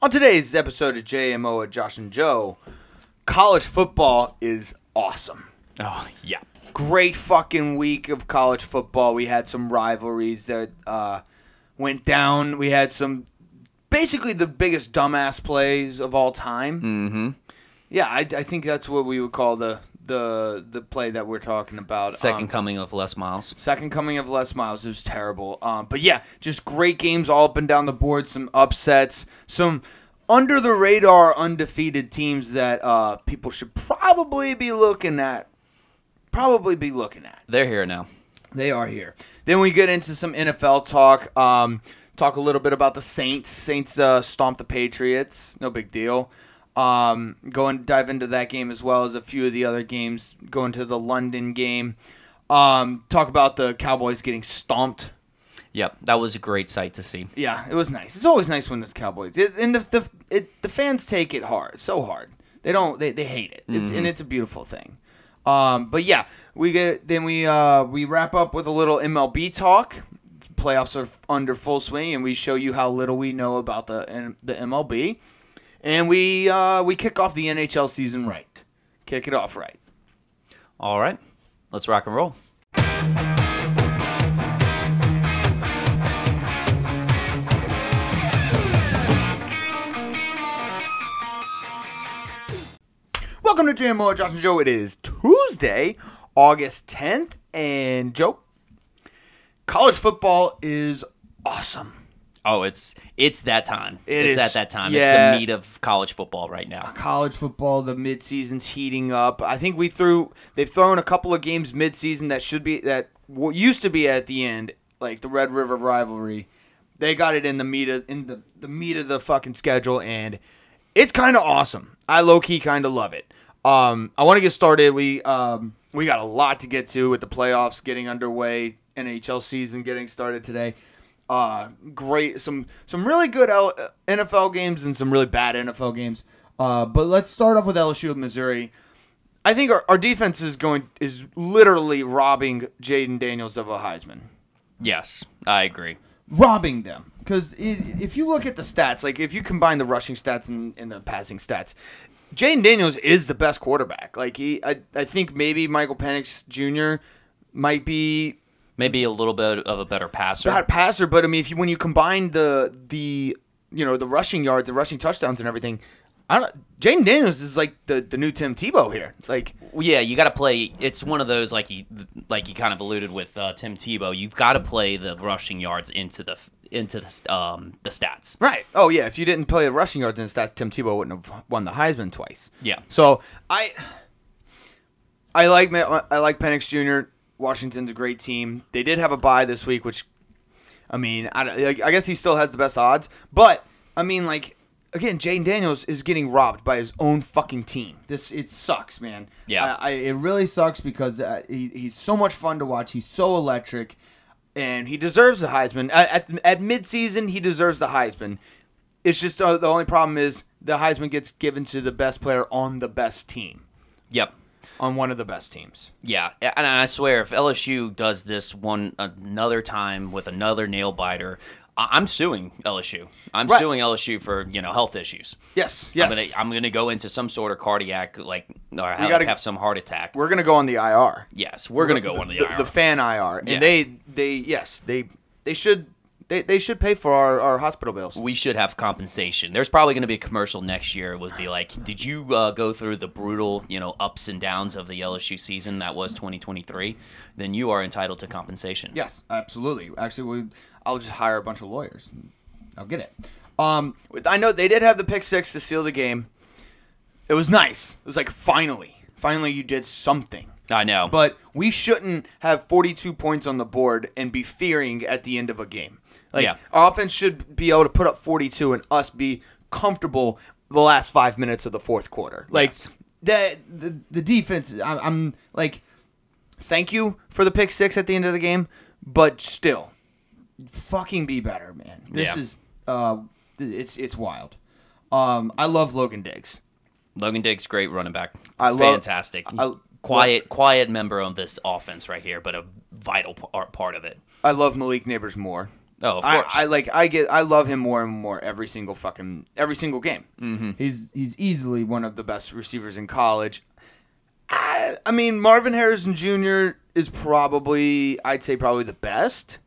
On today's episode of JMO at Josh and Joe, college football is awesome. Oh, yeah. Great fucking week of college football. We had some rivalries that went down. We had some, basically the biggest dumbass plays of all time. Mm-hmm. Yeah, I think that's what we would call the play that we're talking about. Second coming of Les Miles. Second coming of Les Miles. It was terrible. But yeah, just great games all up and down the board. Some upsets. Some under-the-radar undefeated teams that people should probably be looking at. They're here now. They are here. Then we get into some NFL talk. Talk a little bit about the Saints. Saints stomped the Patriots. No big deal. Go and dive into that game as well as a few of the other games. Go into the London game. Talk about the Cowboys getting stomped. Yep, that was a great sight to see. Yeah, it was nice. It's always nice when it's Cowboys. And the fans take it hard, so hard. They don't. They hate it. And it's a beautiful thing. But yeah, we wrap up with a little MLB talk. Playoffs are under full swing, and we show you how little we know about the MLB. And we kick off the NHL season right. Kick it off right. All right, let's rock and roll. Welcome to JMO, Josh and Joe. It is Tuesday, August 10th, and Joe, college football is awesome. Oh, it's that time. It's at that time. Yeah. It's the meat of college football right now. College football, the midseason's heating up. I think they've thrown a couple of games midseason that used to be at the end, like the Red River rivalry. They got it in the meat of the fucking schedule, and it's kind of awesome. I low key kind of love it. I want to get started. We got a lot to get to with the playoffs getting underway, NHL season getting started today. Great, some really good NFL games and some really bad NFL games. But let's start off with LSU of Missouri. I think our defense is literally robbing Jaden Daniels of a Heisman. Yes, I agree. Robbing them, because if you look at the stats, like if you combine the rushing stats and the passing stats, Jaden Daniels is the best quarterback. Like I think maybe Michael Penix Jr. might be. Maybe a little bit of a better passer. But I mean, when you combine the rushing yards, the rushing touchdowns, and everything, Jaden Daniels is like the new Tim Tebow here. Like, yeah, you got to play. It's one of those like you kind of alluded with Tim Tebow. You've got to play the rushing yards into the stats. Right. Oh yeah. If you didn't play the rushing yards in the stats, Tim Tebow wouldn't have won the Heisman twice. Yeah. So I like Penix Jr. Washington's a great team. They did have a bye this week, which, I mean, I guess he still has the best odds. But, I mean, like, again, Jaden Daniels is getting robbed by his own fucking team. It sucks, man. Yeah. It really sucks because he's so much fun to watch. He's so electric, and he deserves the Heisman. At midseason, he deserves the Heisman. It's just the only problem is the Heisman gets given to the best player on the best team. Yep. On one of the best teams. Yeah, and I swear, if LSU does this another time with another nail biter, I'm suing LSU. I'm suing LSU for health issues. Yes. I'm gonna go into some sort of cardiac have some heart attack. We're gonna go on the IR. Yes, we're gonna go on the IR. The fan IR, and yes. they should pay for our hospital bills. We should have compensation. There's probably going to be a commercial next year. It would be like, did you go through the brutal, ups and downs of the LSU season that was 2023? Then you are entitled to compensation. Yes, absolutely. Actually, I'll just hire a bunch of lawyers. I'll get it. I know they did have the pick six to seal the game. It was nice. It was like, finally you did something. I know. But we shouldn't have 42 points on the board and be fearing at the end of a game. Our offense should be able to put up 42 and us be comfortable the last 5 minutes of the fourth quarter. Yes. The defense, I'm like, thank you for the pick six at the end of the game, but still, fucking be better, man. This is it's wild. I love Logan Diggs. Logan Diggs, great running back. Fantastic. Quiet member of this offense right here, but a vital part of it. I love Malik Neighbors more. Oh, of course. I love him more and more every single game. Mm-hmm. He's easily one of the best receivers in college. I mean, Marvin Harrison Jr. is probably the best.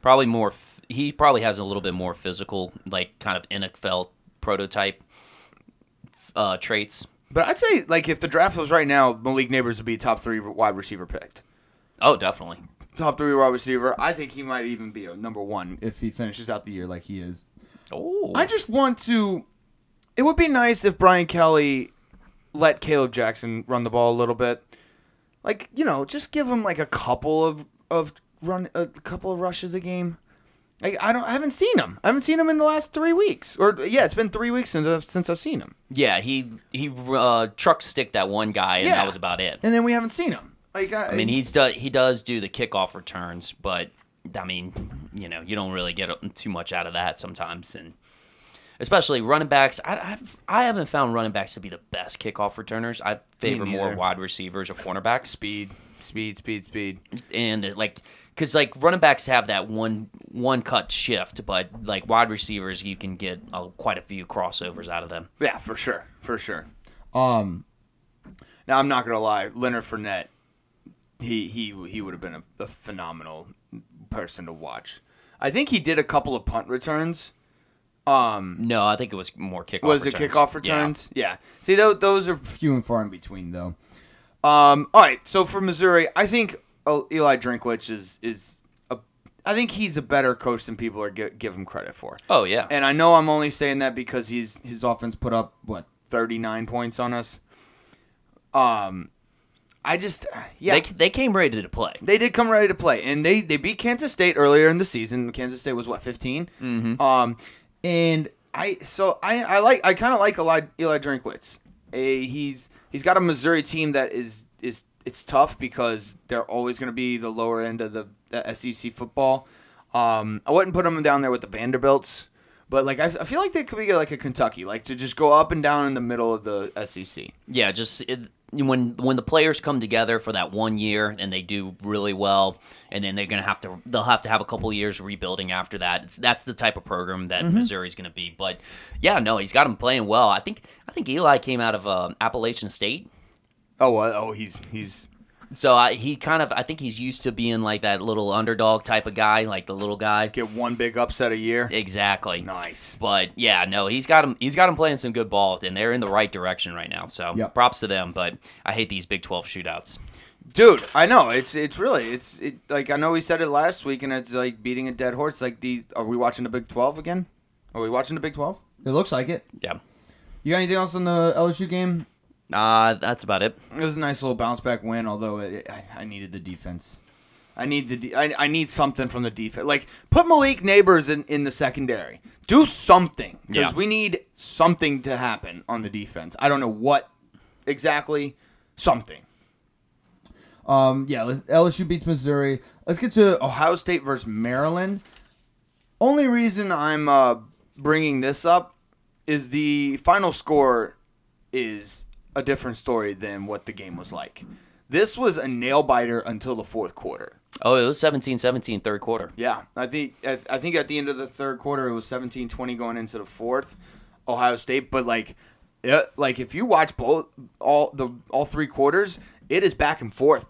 Probably more. He probably has a little bit more physical, like kind of NFL prototype traits. But I'd say, like, if the draft was right now, Malik Neighbors would be top 3 wide receiver picked. Oh, definitely. Top 3 wide receiver. I think he might even be a number 1 if he finishes out the year like he is. Oh. I just want to. It would be nice if Brian Kelly let Caleb Jackson run the ball a little bit. Like, just give him like a couple of rushes a game. Like, I haven't seen him. I haven't seen him in the last 3 weeks. It's been 3 weeks since I've seen him. Yeah, he truck sticked that one guy, and that was about it. And then we haven't seen him. Like, I mean, he does do the kickoff returns, but I mean, you don't really get too much out of that sometimes, and especially running backs. I haven't found running backs to be the best kickoff returners. I favor more wide receivers or cornerbacks. Speed. And because running backs have that one cut shift, but like wide receivers, you can get quite a few crossovers out of them. Yeah, for sure. Now I'm not gonna lie, Leonard Fournette, he would have been a phenomenal person to watch. I think he did a couple of punt returns. No, I think it was more kickoff. Was returns. it kickoff returns? Yeah. See, those are few and far in between, though. All right. So for Missouri, I think Eli Drinkwitz is I think he's a better coach than people are give him credit for. Oh yeah. And I know I'm only saying that because his offense put up 39 points on us. They came ready to play. They did come ready to play, and they beat Kansas State earlier in the season. Kansas State was 15. Mm-hmm. And I kind of like Eli Drinkwitz. He's got a Missouri team that is it's tough because they're always going to be the lower end of the SEC football. I wouldn't put them down there with the Vanderbilts, but like I feel like they could be like a Kentucky, like to just go up and down in the middle of the SEC. Yeah, when the players come together for that 1 year and they do really well, and then they'll have to have a couple years rebuilding after that. That's the type of program that Missouri's going to be. But yeah, no, he's got him playing well. I think Eli came out of Appalachian State. He's so I think he's used to being like that little underdog type of guy, like the little guy. Get one big upset a year. Exactly. Nice. But yeah, no, he's got him playing some good ball, and they're in the right direction right now. So props to them. But I hate these Big 12 shootouts. Dude, I know it's really like I know we said it last week, and it's like beating a dead horse. Like are we watching the Big 12 again? Are we watching the Big 12? It looks like it. Yeah. You got anything else on the LSU game? That's about it. It was a nice little bounce back win, although I needed the defense. I need something from the defense. Like put Malik Neighbors in the secondary. Do something because we need something to happen on the defense. I don't know what exactly. Something. LSU beats Missouri. Let's get to Ohio State versus Maryland. Only reason I'm bringing this up is the final score is a different story than what the game was like. This was a nail-biter until the fourth quarter. Oh, it was 17-17 third quarter. Yeah, I think at the end of the third quarter, it was 17-20 going into the fourth, Ohio State. But if you watch all 3 quarters, it is back and forth,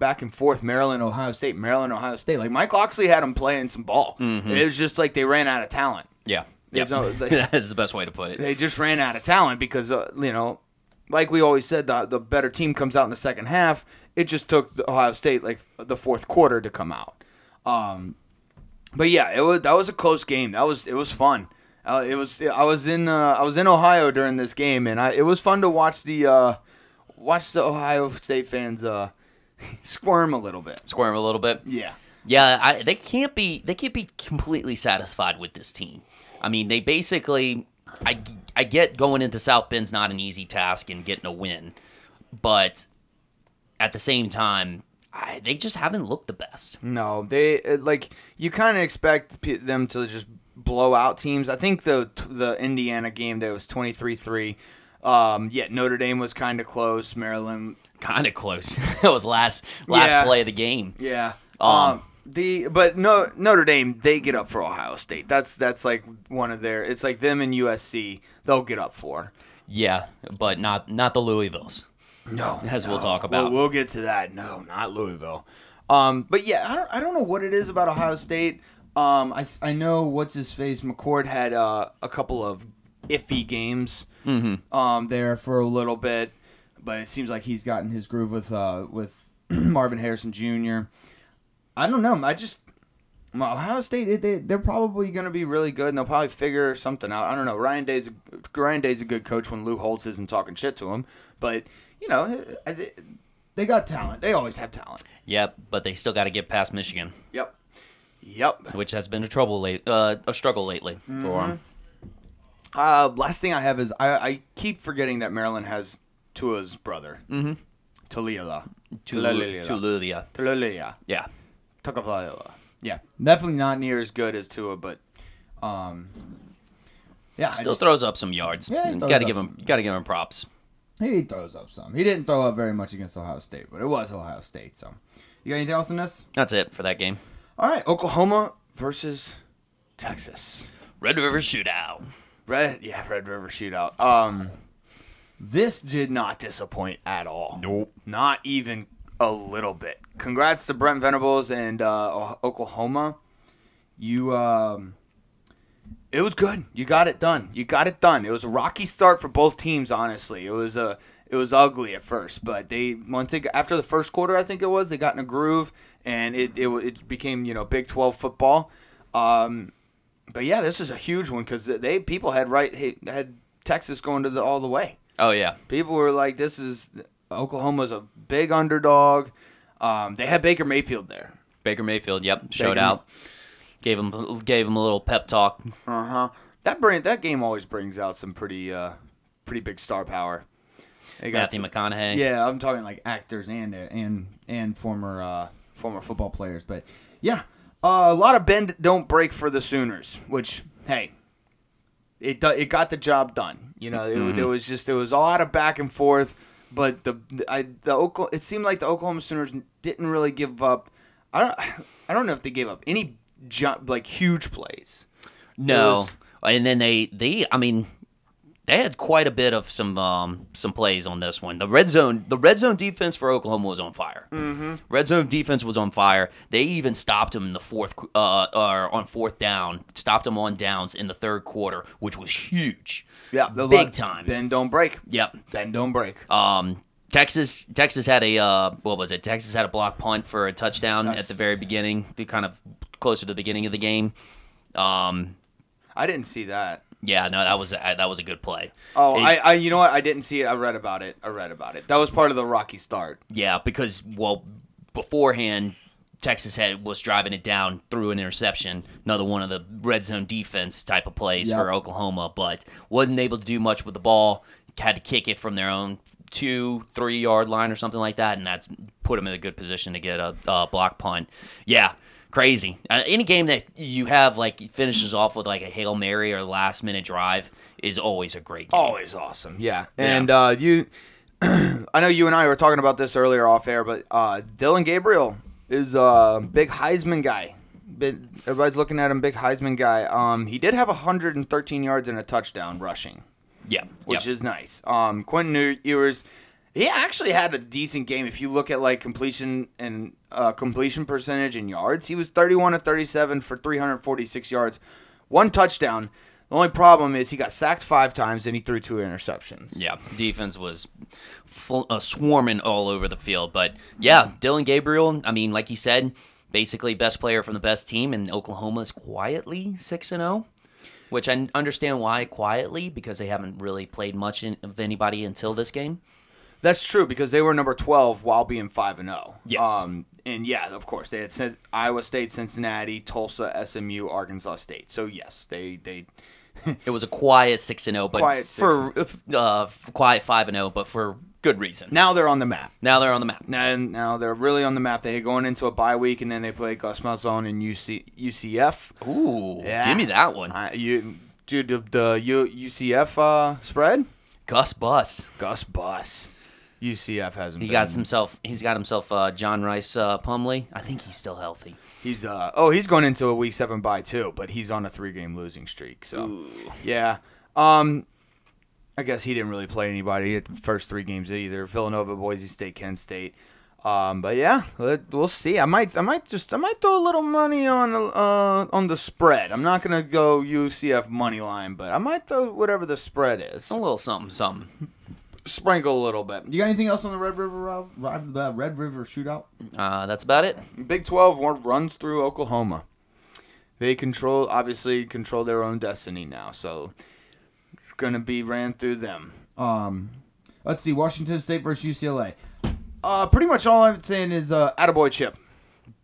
Maryland, Ohio State. Like Mike Loxley had them playing some ball. Mm-hmm. It was just like they ran out of talent. Yeah, that's the best way to put it. They just ran out of talent because like we always said, the better team comes out in the second half. It just took Ohio State like the fourth quarter to come out. But yeah, that was a close game. It was fun. I was in Ohio during this game, and it was fun to watch the Ohio State fans squirm a little bit. Yeah. Yeah, they can't be completely satisfied with this team. I mean, they basically. I get going into South Bend's not an easy task and getting a win, but at the same time, they just haven't looked the best. No, they you kind of expect them to just blow out teams. I think the Indiana game there was 23-3. Notre Dame was kind of close. Maryland kind of close. It was last play of the game. Yeah. Notre Dame, they get up for Ohio State. That's like one of their. It's like them and USC. They'll get up for. Yeah, but not the Louisvilles. No, we'll talk about. We'll get to that. No, not Louisville. But yeah, I don't know what it is about Ohio State. I know what's his face McCord had a couple of iffy games. There for a little bit, but it seems like he's gotten his groove with Marvin Harrison Jr. I don't know. Ohio State, they're probably going to be really good, and they'll probably figure something out. I don't know. Ryan Day's a good coach when Lou Holtz isn't talking shit to him, but they got talent. They always have talent. Yep, but they still got to get past Michigan. Yep. Which has been a struggle lately for them. Last thing I have is I keep forgetting that Maryland has Tua's brother. Taulia. Yeah. Tagovailoa. Yeah. Definitely not near as good as Tua, but yeah. Still throws up some yards. Yeah, you gotta give him props. He throws up some. He didn't throw up very much against Ohio State, but it was Ohio State. So, you got anything else in this? That's it for that game. All right, Oklahoma versus Texas. Red River Shootout. Red River Shootout. This did not disappoint at all. Nope. Not even a little bit. Congrats to Brent Venables and Oklahoma. It was good. You got it done. It was a rocky start for both teams, honestly. It was ugly at first, but after the first quarter, I think it was, they got in a groove, and it became Big 12 football. But yeah, this is a huge one because people had Texas going all the way. Oh yeah, people were like, Oklahoma's a big underdog. They had Baker Mayfield there. Baker Mayfield, yep, showed out. Gave him a little pep talk. That game always brings out some pretty big star power. Matthew McConaughey. Yeah, I'm talking like actors and former football players. But yeah, a lot of bend don't break for the Sooners. Which, hey, it got the job done. It was a lot of back and forth. But it seemed like the Oklahoma Sooners didn't really give up. I don't know if they gave up any huge plays. No, and then they had quite a bit of some plays on this one. The red zone defense for Oklahoma was on fire. Red zone defense was on fire. They even stopped them in the on fourth down. Stopped them on downs in the third quarter, which was huge. Yeah, big time. Bend don't break. Yep, bend don't break. Texas had a Texas had a block punt for a touchdown at the very beginning, kind of closer to the beginning of the game. I didn't see that. Yeah, no, that was a good play. Oh, I you know what? I didn't see it. I read about it. That was part of the rocky start. Yeah, because beforehand, Texas was driving it down through an interception, another one of the red zone defense type of plays for Oklahoma, but wasn't able to do much with the ball. Had to kick it from their own 2-3 yard line or something like that, and that's put them in a good position to get a block punt. Yeah. Crazy. Any game that you have finishes off with a Hail Mary or last minute drive is always a great game. Always awesome. Yeah. And I know you and I were talking about this earlier off air, but Dylan Gabriel is a big Heisman guy. Everybody's looking at him, big Heisman guy. He did have 113 yards and a touchdown rushing. Yeah. Which is nice. Quentin Ewers, he actually had a decent game. If you look at completion and completion percentage and yards, he was 31 of 37 for 346 yards, 1 touchdown. The only problem is he got sacked 5 times and he threw 2 interceptions. Yeah, defense was swarming all over the field. But yeah, Dylan Gabriel, like you said, basically best player from the best team, and Oklahoma's quietly 6-0. Which I understand why quietly, because they haven't really played much of anybody until this game. That's true, because they were number 12 while being 5-0. Yes. And yeah, of course, they had Iowa State, Cincinnati, Tulsa, SMU, Arkansas State. So yes, they it was a quiet 6-0, but quiet 5-0, but for good reason. Now they're on the map. Now they're really on the map. They're going into a bye week, and then they play Gus Malzahn and UCF. Ooh, give me that one. The UCF spread? Gus Bus. UCF hasn't. He's got himself John Rice Plumlee. I think he's still healthy. He's he's going into a week 7 bye too, but he's on a 3-game losing streak. So Ooh. yeah, I guess he didn't really play anybody at the first 3 games either. Villanova, Boise State, Kent State. But yeah, we'll see. I might throw a little money on the spread. I'm not gonna go UCF money line, but I might throw whatever the spread is. A little something. Sprinkle a little bit. You got anything else on the Red River shootout? That's about it. Big 12 runs through Oklahoma. They obviously control their own destiny now, so it's gonna be ran through them. Let's see, Washington State versus UCLA. Pretty much all I'm saying is attaboy Chip.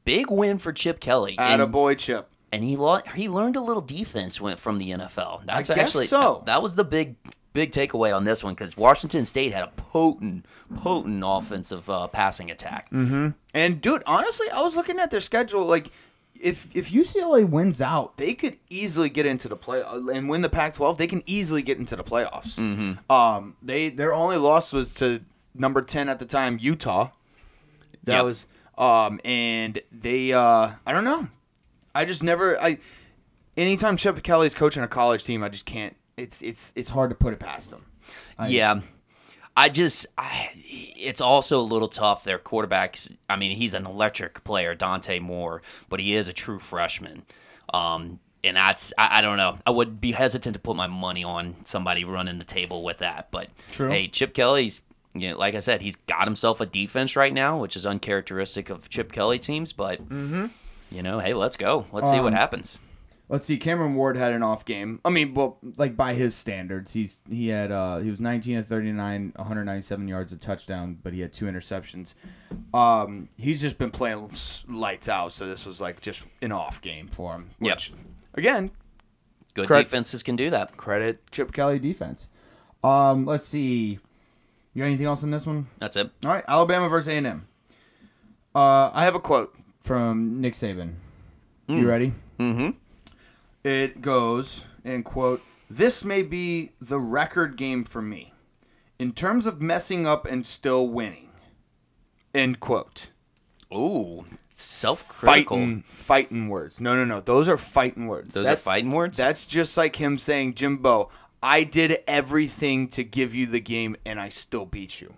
Big win for Chip Kelly. Attaboy Chip. And he learned a little defense from the NFL. That's I guess actually so. That was the big takeaway on this one because Washington State had a potent offensive passing attack. Mm-hmm. And dude, honestly, I was looking at their schedule. Like, if UCLA wins out, they could easily get into the play and win the Pac-12. They can easily get into the playoffs. Mm-hmm. Their only loss was to number 10 at the time, Utah. That was and they I don't know. I just never anytime Chip Kelly's coaching a college team, I just can't. It's hard to put it past them. It's also a little tough. Their quarterbacks, I mean, he's an electric player, Dante Moore, but he is a true freshman. And I don't know. I would be hesitant to put my money on somebody running the table with that. But True. Hey, Chip Kelly's, like I said, he's got himself a defense right now, which is uncharacteristic of Chip Kelly teams. But hey, let's go. Let's see what happens. Let's see. Cameron Ward had an off game. I mean, well, like by his standards, he was 19 of 39, 197 yards, a touchdown, but he had 2 interceptions. He's just been playing lights out, so this was like just an off game for him. Which, again, good defenses can do that. Credit Chip Kelly defense. Let's see. You got anything else on this one? That's it. All right, Alabama versus A&M. I have a quote from Nick Saban. You ready? Mm-hmm. It goes, and quote, "This may be the record game for me in terms of messing up and still winning." End quote. Ooh, self-critical. Fighting words. No. Those are fighting words. Those are fighting words? That's just like him saying, Jimbo, I did everything to give you the game, and I still beat you.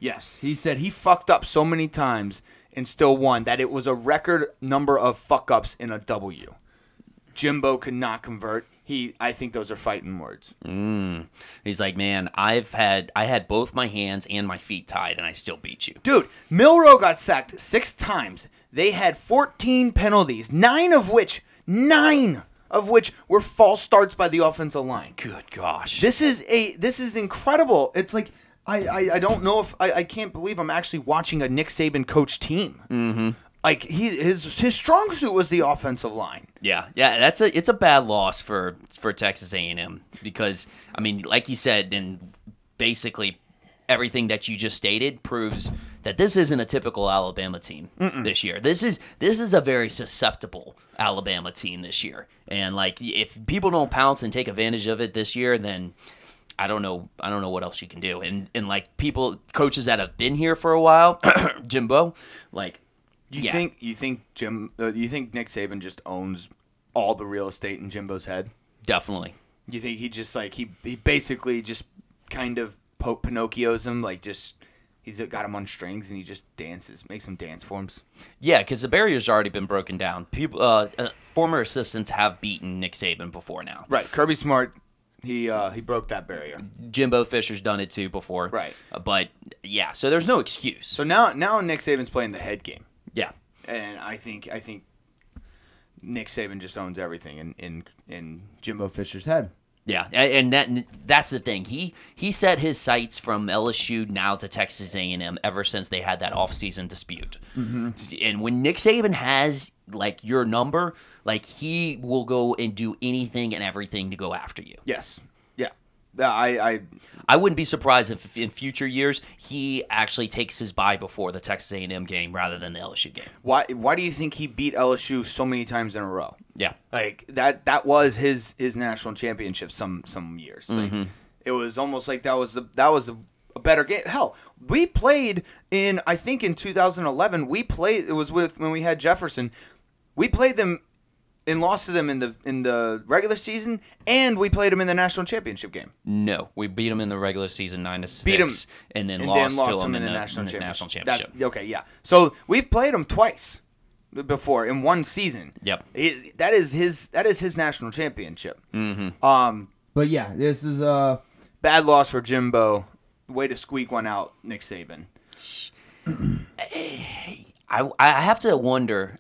Yes. He said he fucked up so many times and still won that it was a record number of fuck-ups in a W. Jimbo could not convert. I think those are fighting words. He's like, man, I had both my hands and my feet tied, and I still beat you. Dude, Milroe got sacked 6 times. They had 14 penalties, 9 of which were false starts by the offensive line. Good gosh. This is incredible. It's like I don't know if I can't believe I'm actually watching a Nick Saban coach team. Mm-hmm. Like his strong suit was the offensive line. Yeah. It's a bad loss for Texas A&M because I mean, like you said, and basically everything that you just stated proves that this isn't a typical Alabama team this year. This is a very susceptible Alabama team this year, and like if people don't pounce and take advantage of it this year, then I don't know what else you can do. And like coaches that have been here for a while, Jimbo, like. You think Nick Saban just owns all the real estate in Jimbo's head? Definitely. You think he just like he basically just kind of Pinocchio's him, like just he's got him on strings and he just makes him dance for him? Yeah, because the barrier's already been broken down. People, former assistants have beaten Nick Saban before now. Right, Kirby Smart. He broke that barrier. Jimbo Fisher's done it too before. Right, but yeah, so there's no excuse. So now Nick Saban's playing the head game. Yeah, and I think Nick Saban just owns everything in Jimbo Fisher's head. Yeah, and that's the thing. He set his sights from LSU now to Texas A&M ever since they had that offseason dispute. Mm-hmm. And when Nick Saban has like your number, like he will go and do anything and everything to go after you. Yes. Yeah. I wouldn't be surprised if in future years he actually takes his bye before the Texas A&M game rather than the LSU game. Why do you think he beat LSU so many times in a row? Yeah, like that was his national championship some years. Mm-hmm. Like, it was almost like that was a better game. Hell, we played I think in 2011, it was when we had Jefferson. We played them and lost to them in the regular season, and we played them in the national championship game. No, we beat them in the regular season 9-6, Beat them, and then lost to them in the national championship. Okay, yeah. So we've played them twice before in one season. Yep. That is his national championship. Mm-hmm. But yeah, this is Bad loss for Jimbo. Way to squeak one out, Nick Saban. I have to wonder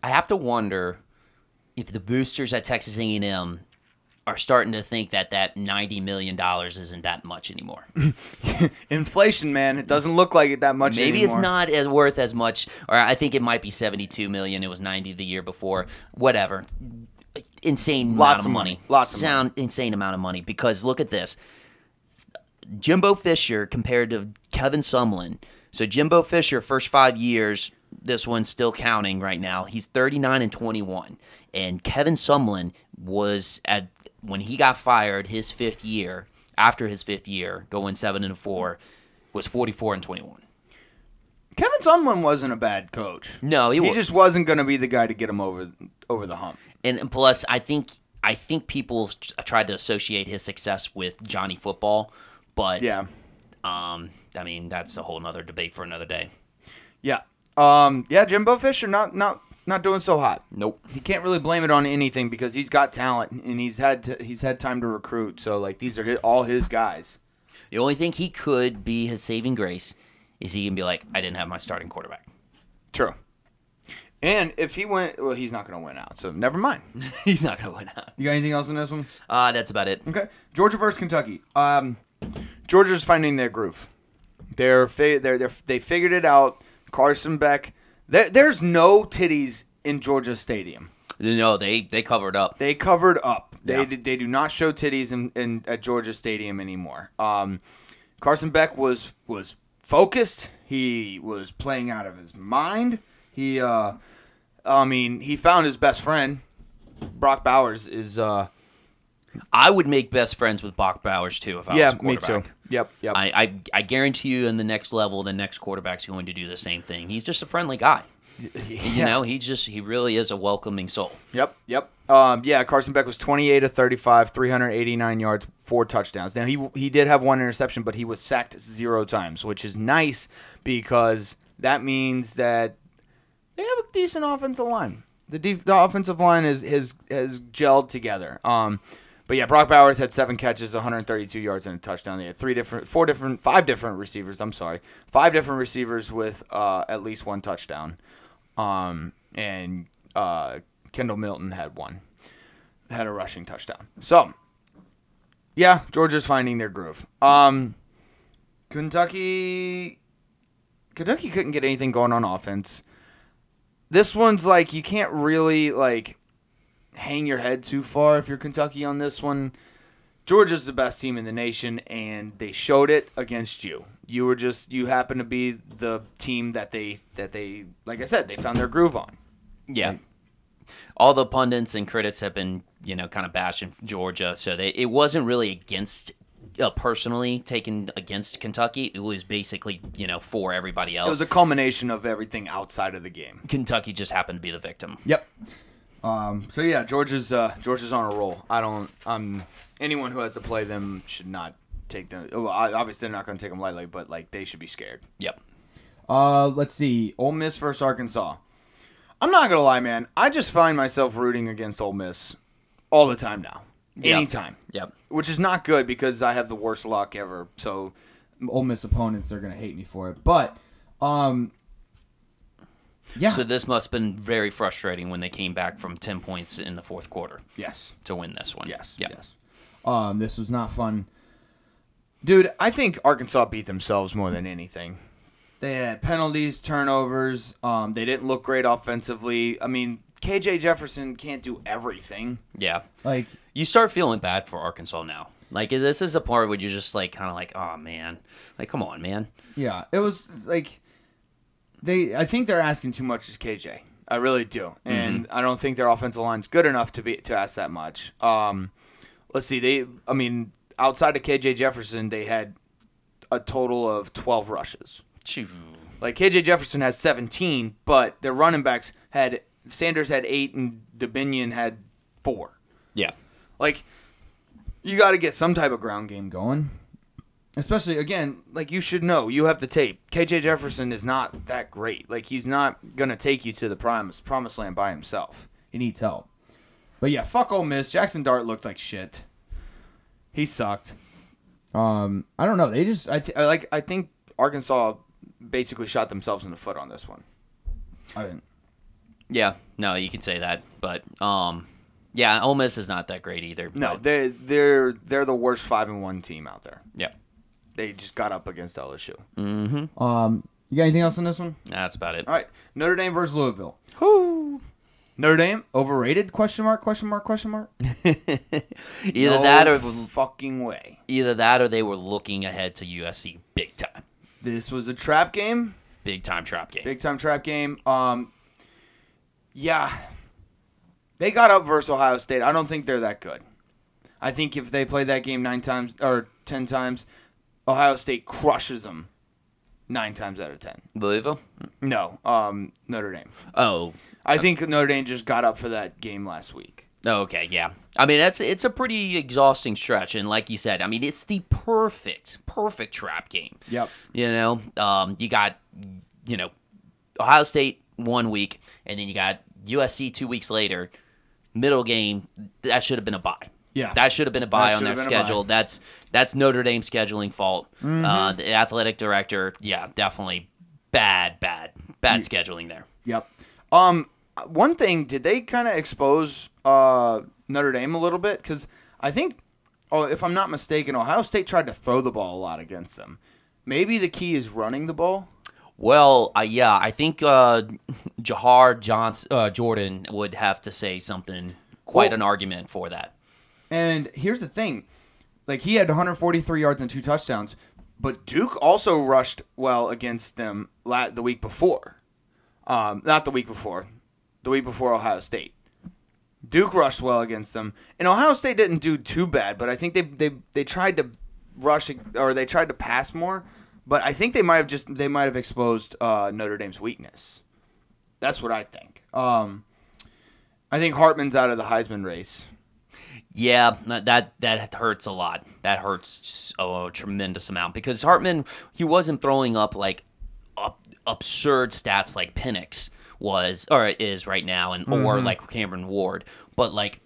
if the boosters at Texas A&M are starting to think that $90 million isn't that much anymore. Inflation, man. It doesn't look like it that much Maybe anymore. it's not as worth as much, or I think it might be $72 million. It was $90 the year before. Whatever. Insane amount of money. Insane amount of money. Because look at this. Jimbo Fisher compared to Kevin Sumlin. So Jimbo Fisher, first 5 years, this one's still counting right now. He's 39-21. And Kevin Sumlin was when he got fired his fifth year, after his fifth year, going 7-4, was 44-21. Kevin Sumlin wasn't a bad coach. No, he just wasn't going to be the guy to get him over the hump. And plus, I think people tried to associate his success with Johnny Football, but yeah, I mean that's a whole nother debate for another day. Yeah, Jimbo Fisher not doing so hot. Nope. He can't really blame it on anything because he's got talent and he's had time to recruit. So like these are all his guys. The only thing he could be his saving grace is he can be like, I didn't have my starting quarterback. True. And if he went, well, he's not going to win out. So never mind. He's not going to win out. You got anything else in this one? That's about it. Okay. Georgia versus Kentucky. Georgia's finding their groove. They figured it out. Carson Beck. There's no titties in Georgia Stadium. No, they covered up. They covered up. Yeah. They do not show titties at Georgia Stadium anymore. Carson Beck was focused. He was playing out of his mind. He found his best friend. Brock Bowers is. I would make best friends with Brock Bowers too if I was a quarterback. Me too. Yep. I guarantee you, in the next level, the next quarterback's going to do the same thing. He's just a friendly guy. You know, he really is a welcoming soul. Yep. Carson Beck was 28 of 35, 389 yards, 4 touchdowns. Now he did have 1 interception, but he was sacked 0 times, which is nice because that means that they have a decent offensive line. The offensive line has gelled together. But yeah, Brock Bowers had 7 catches, 132 yards, and a touchdown. They had 5 different receivers. I'm sorry, 5 different receivers with at least 1 touchdown. And Kendall Milton had a rushing touchdown. So yeah, Georgia's finding their groove. Kentucky couldn't get anything going on offense. This one's like you can't really like hang your head too far if you're Kentucky on this one. Georgia's the best team in the nation, and they showed it against you. You happen to be the team that they like I said, they found their groove on. Yeah. Like, all the pundits and critics have been, kind of bashing Georgia, so it wasn't really against personally taken against Kentucky. It was basically, for everybody else. It was a culmination of everything outside of the game. Kentucky just happened to be the victim. Yep. So yeah, Georgia's on a roll. Anyone who has to play them should not take them. Well, obviously they're not going to take them lightly, but like they should be scared. Yep. Let's see. Ole Miss versus Arkansas. I'm not gonna lie, man. I just find myself rooting against Ole Miss all the time now. Yep. Anytime. Yep. Which is not good because I have the worst luck ever. So Ole Miss opponents are gonna hate me for it, but yeah. So this must have been very frustrating when they came back from 10 points in the fourth quarter. Yes. To win this one. Yes. Yep. Yes. This was not fun. Dude, I think Arkansas beat themselves more than anything. They had penalties, turnovers. They didn't look great offensively. I mean, KJ Jefferson can't do everything. Yeah. Like, you start feeling bad for Arkansas now. Like, this is a part where you're just like kind of like, oh man, like come on, man. Yeah, it was like I think they're asking too much of KJ. I really do, and I don't think their offensive line's good enough to ask that much. Let's see, outside of KJ Jefferson, they had a total of 12 rushes. Choo. Like, KJ Jefferson has 17, but their running backs Sanders had 8 and Dominion had 4. Yeah. Like, you got to get some type of ground game going. Especially, again, like, you should know. You have the tape. KJ Jefferson is not that great. Like, he's not going to take you to the promised land by himself. He needs help. But, yeah, fuck Ole Miss. Jackson Dart looked like shit. He sucked. I don't know. They just I think Arkansas basically shot themselves in the foot on this one. I didn't. Yeah, no, you can say that, but yeah, Ole Miss is not that great either. No, but, they're the worst 5-1 team out there. Yeah, they just got up against LSU. Mm-hmm. You got anything else on this one? That's about it. All right, Notre Dame versus Louisville. Whoo. Notre Dame overrated? Question mark? Question mark? Question mark? Either that or fucking way. Either that or they were looking ahead to USC big time. This was a trap game. Big time trap game. Big time trap game. Yeah. They got up versus Ohio State. I don't think they're that good. I think if they play that game 9 times or 10 times, Ohio State crushes them 9 times out of 10. Louisville? No, Notre Dame. Oh. I think Notre Dame just got up for that game last week. Okay, yeah. I mean, it's a pretty exhausting stretch, and like you said, I mean, it's the perfect trap game. Yep. You know, you got, Ohio State 1 week, and then you got USC 2 weeks later. Middle game, that should have been a bye. Yeah. That should have been a bye on their schedule. That's Notre Dame's scheduling fault. Mm-hmm. The athletic director, yeah, definitely bad scheduling there. Yep. One thing, did they kind of expose Notre Dame a little bit? Because I think, if I'm not mistaken, Ohio State tried to throw the ball a lot against them. Maybe the key is running the ball? Well, yeah, I think Jahar Jordan would have to say something, an argument for that. And here's the thing. Like, he had 143 yards and 2 touchdowns, but Duke also rushed well against them the week before. Not the week before. The week before Ohio State. Duke rushed well against them. And Ohio State didn't do too bad, but I think they tried to rush, or they tried to pass more. But I think they might have exposed Notre Dame's weakness. That's what I think. I think Hartman's out of the Heisman race. Yeah, that hurts a lot. That hurts a tremendous amount because Hartman, he wasn't throwing up like absurd stats like Penix is right now, and or like Cameron Ward. But like,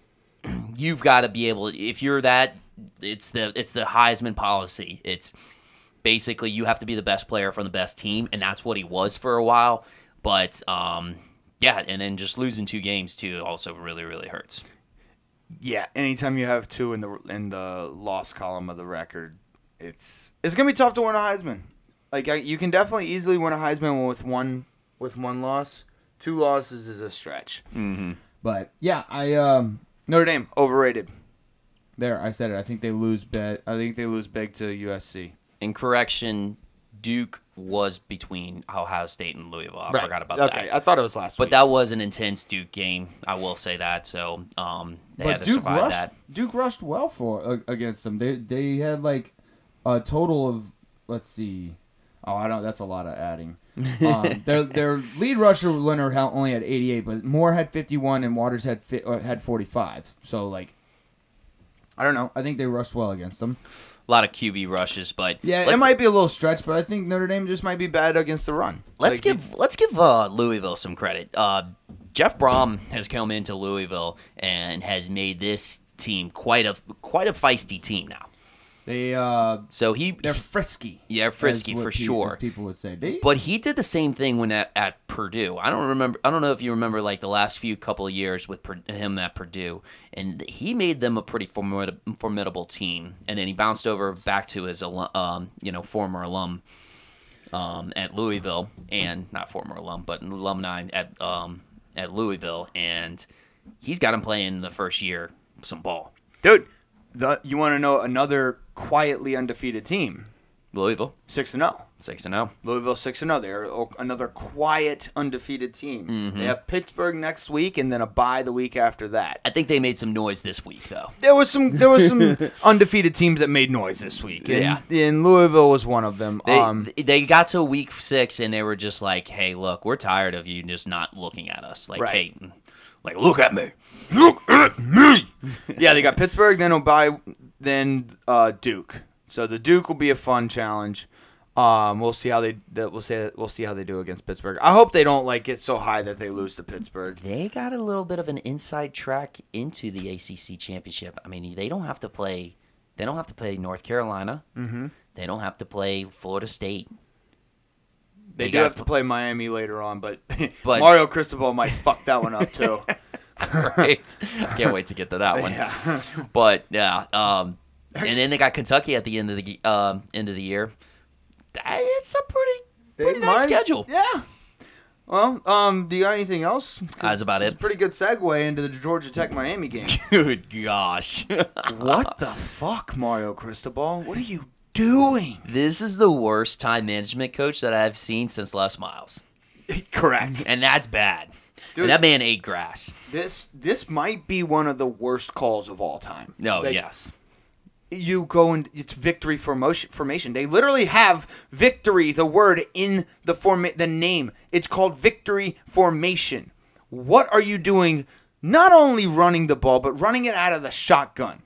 you've got to be able. If you're that, it's the Heisman policy. It's basically you have to be the best player from the best team, and that's what he was for a while. But yeah, and then just losing 2 games too also really, really hurts. Yeah, anytime you have 2 in the loss column of the record, it's gonna be tough to win a Heisman. Like, you can definitely easily win a Heisman with one loss. 2 losses is a stretch. Mm-hmm. But yeah, Notre Dame overrated. I said it. I think they lose big. I think they lose big to USC. In correction, Duke was between Ohio State and Louisville. I forgot about that. Okay, I thought it was last week. But that was an intense Duke game. I will say that. So they had to survive that. Duke rushed well against them. They had like a total of, let's see. Oh, I don't. That's a lot of adding. Their lead rusher Leonard only had 88, but Moore had 51 and Waters had 45. So like, I don't know. I think they rushed well against them. A lot of QB rushes, but yeah, it might be a little stretch, but I think Notre Dame just might be bad against the run. Let's give Louisville some credit. Jeff Brom has come into Louisville and has made this team quite a feisty team now. They're frisky. Yeah, frisky for sure. As people would say. But he did the same thing when at Purdue. I don't know if you remember like the last few couple of years with him at Purdue, and he made them a pretty formidable team. And then he bounced over back to his former alum at Louisville, and not former alum, but an alumni at Louisville, and he's got him playing the first year some ball, dude. You want to know another quietly undefeated team? Louisville 6-0. 6-0. Louisville 6-0. They're another quiet, undefeated team. Mm-hmm. They have Pittsburgh next week, and then a bye the week after that. I think they made some noise this week, though. There was some undefeated teams that made noise this week. And Louisville was one of them. They got to week 6 and they were just like, "Hey, look, we're tired of you just not looking at us. Like, right. hey, like look at me, look at me." Yeah, they got Pittsburgh, then Duke. So the Duke will be a fun challenge. We'll see how they do against Pittsburgh. I hope they don't get so high that they lose to Pittsburgh. They got a little bit of an inside track into the ACC championship. I mean, they don't have to play. They don't have to play North Carolina. Mm-hmm. They don't have to play Florida State. They do have to play Miami later on, but Mario Cristobal might fuck that one up too. Right. I can't wait to get to that one. Yeah. But yeah. And then they got Kentucky at the end of the year. It's a pretty nice schedule. Yeah. Well, do you got anything else? That's about it. Pretty good segue into the Georgia Tech Miami game. Good gosh. What the fuck, Mario Cristobal? What are you doing? This is the worst time management coach that I've seen since Les Miles. Correct. And that's bad. Dude, and that man ate grass. This might be one of the worst calls of all time. No, yes. You go and it's victory formation. They literally have victory, the word in the name. It's called victory formation. What are you doing? Not only running the ball, but running it out of the shotgun.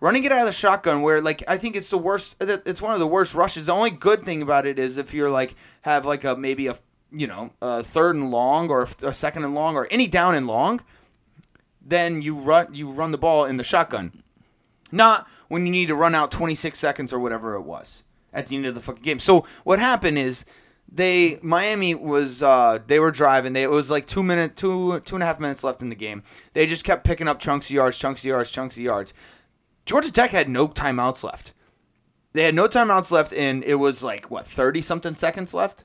Running it out of the shotgun where I think it's the worst. It's one of the worst rushes. The only good thing about it is if you're have maybe a third and long or a second and long or any down and long, then you run the ball in the shotgun. Not when you need to run out 26 seconds or whatever it was at the end of the fucking game. So what happened is Miami was they were driving. It was 2 and a half minutes left in the game. They just kept picking up chunks of yards. Georgia Tech had no timeouts left. They had no timeouts left, and it was 30 something seconds left.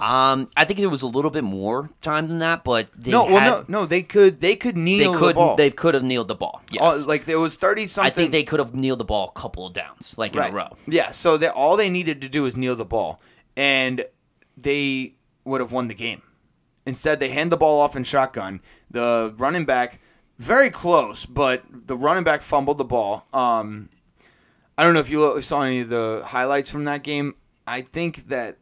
I think it was a little bit more time than that, but they could kneel the ball. They could have kneeled the ball. Yes. There was 30 something. I think they could have kneeled the ball a couple of downs, in a row. Yeah, so all they needed to do was kneel the ball, and they would have won the game. Instead, they hand the ball off in shotgun. The running back, very close, but the running back fumbled the ball. I don't know if you saw any of the highlights from that game. I think that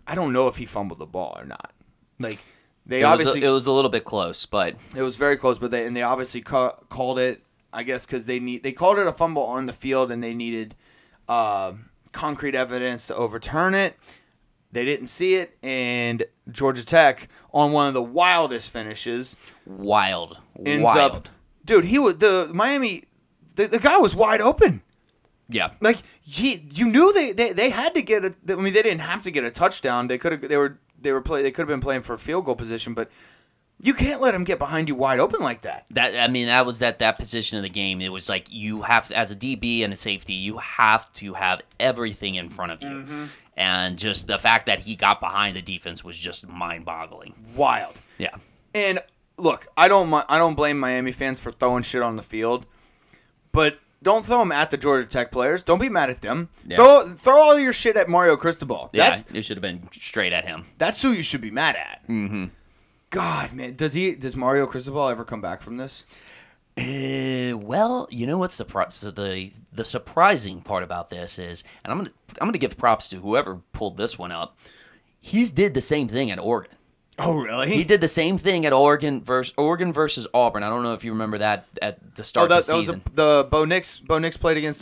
I don't know if he fumbled the ball or not. It was a little bit close, but it was very close. But they obviously called it. I guess because they called it a fumble on the field and they needed concrete evidence to overturn it. They didn't see it, and Georgia Tech on one of the wildest finishes. Wild. Dude. The Miami. The guy was wide open. Yeah, you knew they had to get they didn't have to get a touchdown. They could have they could have been playing for field goal position, but you can't let him get behind you wide open like that. That was that position of the game. It was you have to, as a DB and a safety, you have to have everything in front of you, mm-hmm. And just the fact that he got behind the defense was just mind-boggling. Wild. Yeah. And look, I don't blame Miami fans for throwing shit on the field, but don't throw them at the Georgia Tech players. Don't be mad at them. Yeah. Throw all your shit at Mario Cristobal. Yeah, it should have been straight at him. That's who you should be mad at. Mm-hmm. God, man, does Mario Cristobal ever come back from this? Well, you know what's the surprising part about this is, and I'm gonna give props to whoever pulled this one up. He's did the same thing at Oregon. Oh, really? He did the same thing at Oregon versus Auburn. I don't know if you remember that at the start of the season. That was the Bo Nix played against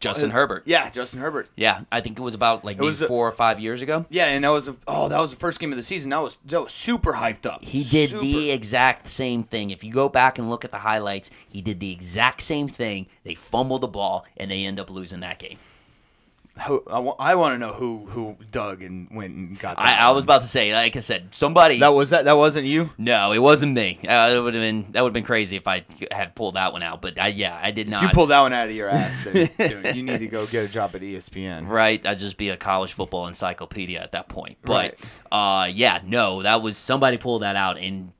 Justin Herbert. Yeah, Justin Herbert. Yeah, I think it was about maybe 4 or 5 years ago. Yeah, and that was the first game of the season. That was super hyped up. He did the exact same thing. If you go back and look at the highlights, he did the exact same thing. They fumbled the ball and they end up losing that game. I want to know who dug and went and got that. I was about to say, like I said, somebody. That wasn't you? No, it wasn't me. That would have been crazy if I had pulled that one out. But I did not. If you pulled that one out of your ass, then, dude, you need to go get a job at ESPN. Right, I'd just be a college football encyclopedia at that point. But right. That was somebody pulled that out, and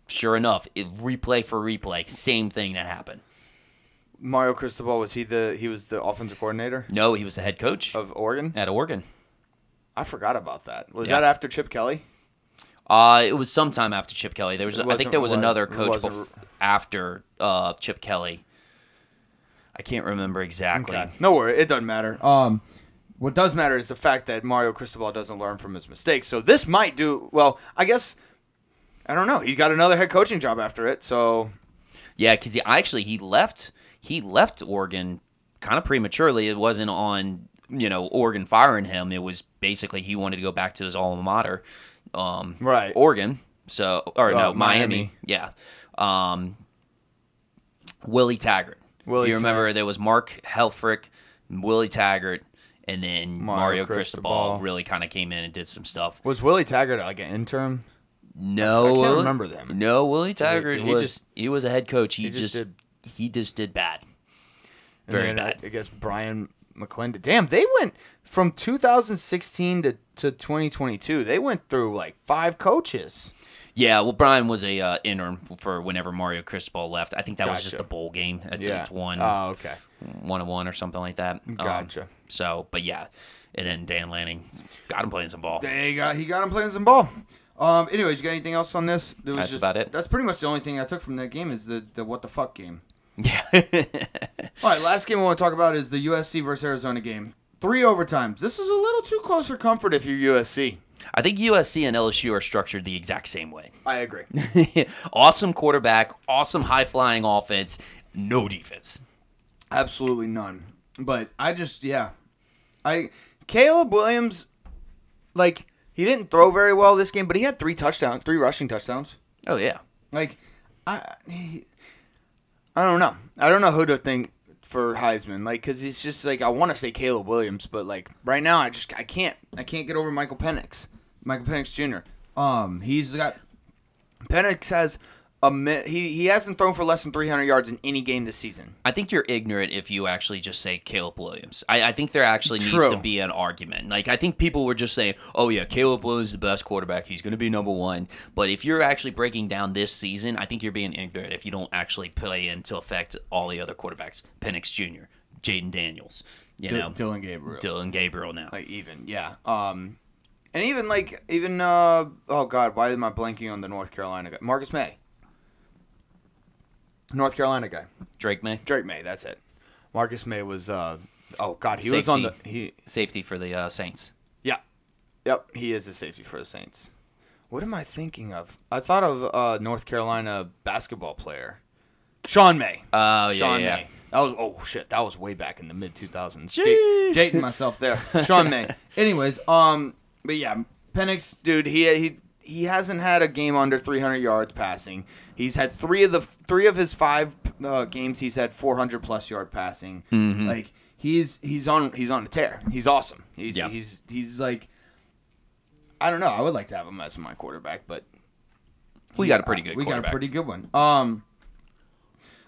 sure enough, replay for replay, same thing that happened. Mario Cristobal, was he was the offensive coordinator No, he was the head coach of Oregon? at Oregon. I forgot about that. Was Yeah. that after Chip Kelly? It was sometime after Chip Kelly. I think there was another coach wasn't- after Chip Kelly. I can't remember exactly. Okay. No worry, it doesn't matter. What does matter is the fact that Mario Cristobal doesn't learn from his mistakes. So this might do well. I guess I don't know. He got another head coaching job after it. So Yeah, because he left Oregon kind of prematurely. It wasn't on Oregon firing him. It was basically he wanted to go back to his alma mater, Right. Oregon. So no, Miami. Yeah, Willie Taggart. Willie if you remember, Taggart. there was Mark Helfrich, Willie Taggart, and then Mario Cristobal really kind of came in and did some stuff. was Willie Taggart like an interim? No, I can't remember them. No, Willie Taggart He was a head coach. he just did bad. And Very then, bad. I guess Brian McClendon. Damn, they went from 2016 to 2022. They went through like 5 coaches. Yeah, well, Brian was a interim for whenever Mario Cristobal left. I think that was just Gotcha. a bowl game. It's one. Oh, okay. 1-1 or something like that. Gotcha. But yeah, and then Dan Lanning got him playing some ball. He got him playing some ball. Anyways, you got anything else on this? That's about it. That's pretty much the only thing I took from that game is the what the fuck game. Yeah. All right, last game I want to talk about is the USC versus Arizona game. 3 overtimes. This is a little too close for comfort if you're USC. I think USC and LSU are structured the exact same way. I agree. Awesome quarterback, awesome high-flying offense, no defense. Absolutely none. But Caleb Williams, like, he didn't throw very well this game, but he had 3 rushing touchdowns. Oh, yeah. Like, I don't know. I don't know who to think for Heisman, like, because he's just like, I want to say Caleb Williams, but like right now I can't get over Michael Penix Jr. Penix has he hasn't thrown for less than 300 yards in any game this season. I think you're ignorant if you actually just say Caleb Williams. I think there actually needs to be an argument. Like, I think people were just saying, oh, yeah, Caleb Williams is the best quarterback. He's going to be number 1. But if you're actually breaking down this season, I think you're being ignorant if you don't actually play into effect all the other quarterbacks. Penix Jr., Jaden Daniels, Dylan Gabriel now. Like, and even oh God, why am I blanking on the North Carolina guy? Marcus May. North Carolina guy. Drake May, that's it. Marcus May was oh God, he Safety. was on the safety for the Saints. Yeah. Yep, he is a safety for the Saints. What am I thinking of? I thought of North Carolina basketball player. Sean May. Oh, Sean yeah. May. That was way back in the mid 2000s. Jeez. Dating myself there. Sean May. Anyways, but yeah, Penix, dude, he hasn't had a game under 300 yards passing. He's had 3 of his 5 games. He's had 400 plus yard passing. Mm-hmm. Like he's on a tear. He's awesome. He's like, I don't know. I would like to have him as my quarterback, but We got a pretty good We quarterback. got a pretty good one.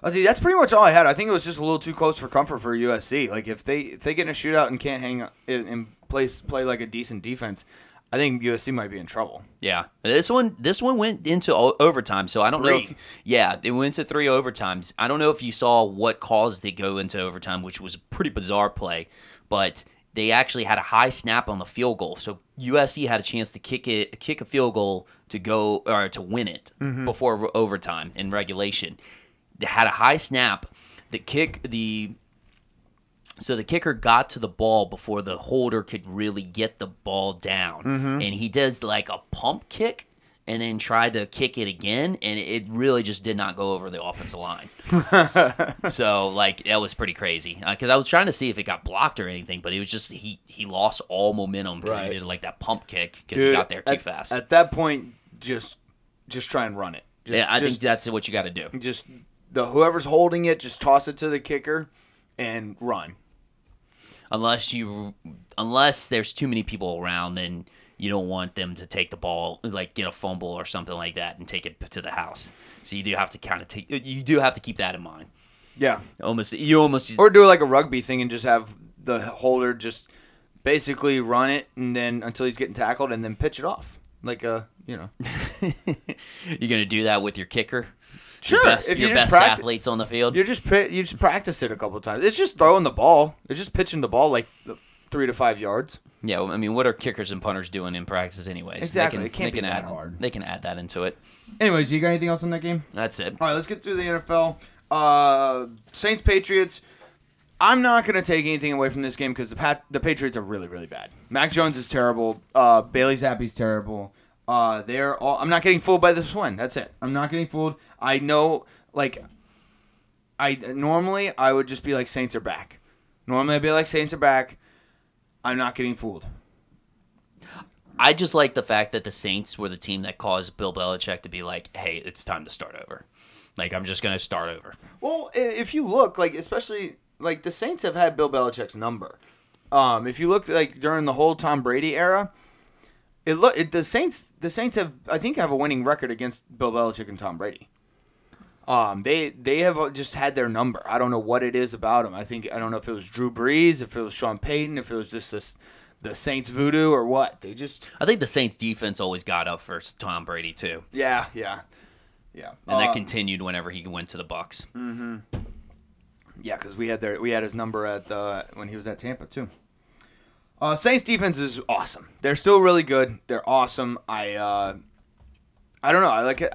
Let's see. That's pretty much all I had. I think it was just a little too close for comfort for USC. Like if they get in a shootout and can't hang and play like a decent defense, I think USC might be in trouble. Yeah, this one went into overtime, so I don't know. It went to 3 overtimes. I don't know if you saw what caused it go into overtime, which was a pretty bizarre play, but they actually had a high snap on the field goal, so USC had a chance to kick a field goal to go or to win it before overtime in regulation. They had a high snap. So the kicker got to the ball before the holder could really get the ball down. And he does like a pump kick and then tried to kick it again, and it really just did not go over the offensive line. So, like, that was pretty crazy. Because I was trying to see if it got blocked or anything, but it was just he lost all momentum because he did like that pump kick because he got there too fast. At that point, just try and run it. I think that's what you got to do. Just whoever's holding it, just toss it to the kicker and run. Unless there's too many people around, then you don't want them to take the ball, like get a fumble or something like that, and take it to the house. So you do have to keep that in mind. Yeah, you almost or do like a rugby thing and just have the holder just basically run it and then until he's getting tackled and then pitch it off, like You're gonna do that with your kicker. Sure, if your you best just athletes on the field. you just practice it a couple of times. It's just throwing the ball. It's just pitching the ball like 3 to 5 yards. Yeah, I mean, what are kickers and punters doing in practice anyways? Exactly. It can't be that add, hard. They can add that into it. Anyways, you got anything else on that game? That's it. All right, let's get through the NFL. Saints Patriots. I'm not going to take anything away from this game because the Patriots are really, really bad. Mac Jones is terrible. Bailey Zappi's terrible. I'm not getting fooled by this win. That's it. I'm not getting fooled. I know, normally I would just be like, Saints are back. Normally I'd be like, Saints are back. I'm not getting fooled. I just like the fact that the Saints were the team that caused Bill Belichick to be like, hey, it's time to start over. Like, I'm just going to start over. Well, if you look, especially, the Saints have had Bill Belichick's number. If you look, during the whole Tom Brady era, the Saints have a winning record against Bill Belichick and Tom Brady. They have just had their number. I don't know what it is about them. I don't know if it was Drew Brees, if it was Sean Payton, if it was just the Saints voodoo or what. I think the Saints defense always got up for Tom Brady too. Yeah. And that continued whenever he went to the Bucs. Mm-hmm. Yeah, because we had his number at when he was at Tampa too. Saints defense is awesome. They're still really good. They're awesome. I don't know. I like it.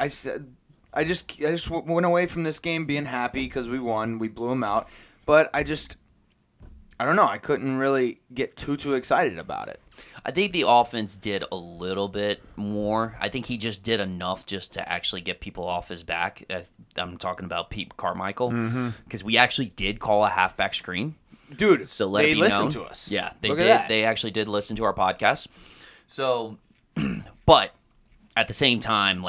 I just went away from this game being happy because we won. We blew them out. But I don't know. I couldn't really get too excited about it. I think the offense did a little bit more. I think he just did enough just to actually get people off his back. I'm talking about Pete Carmichael because we actually did call a halfback screen. Dude, so let they it be listened known. to us. Yeah, they did. They actually did listen to our podcast. So, but at the same time,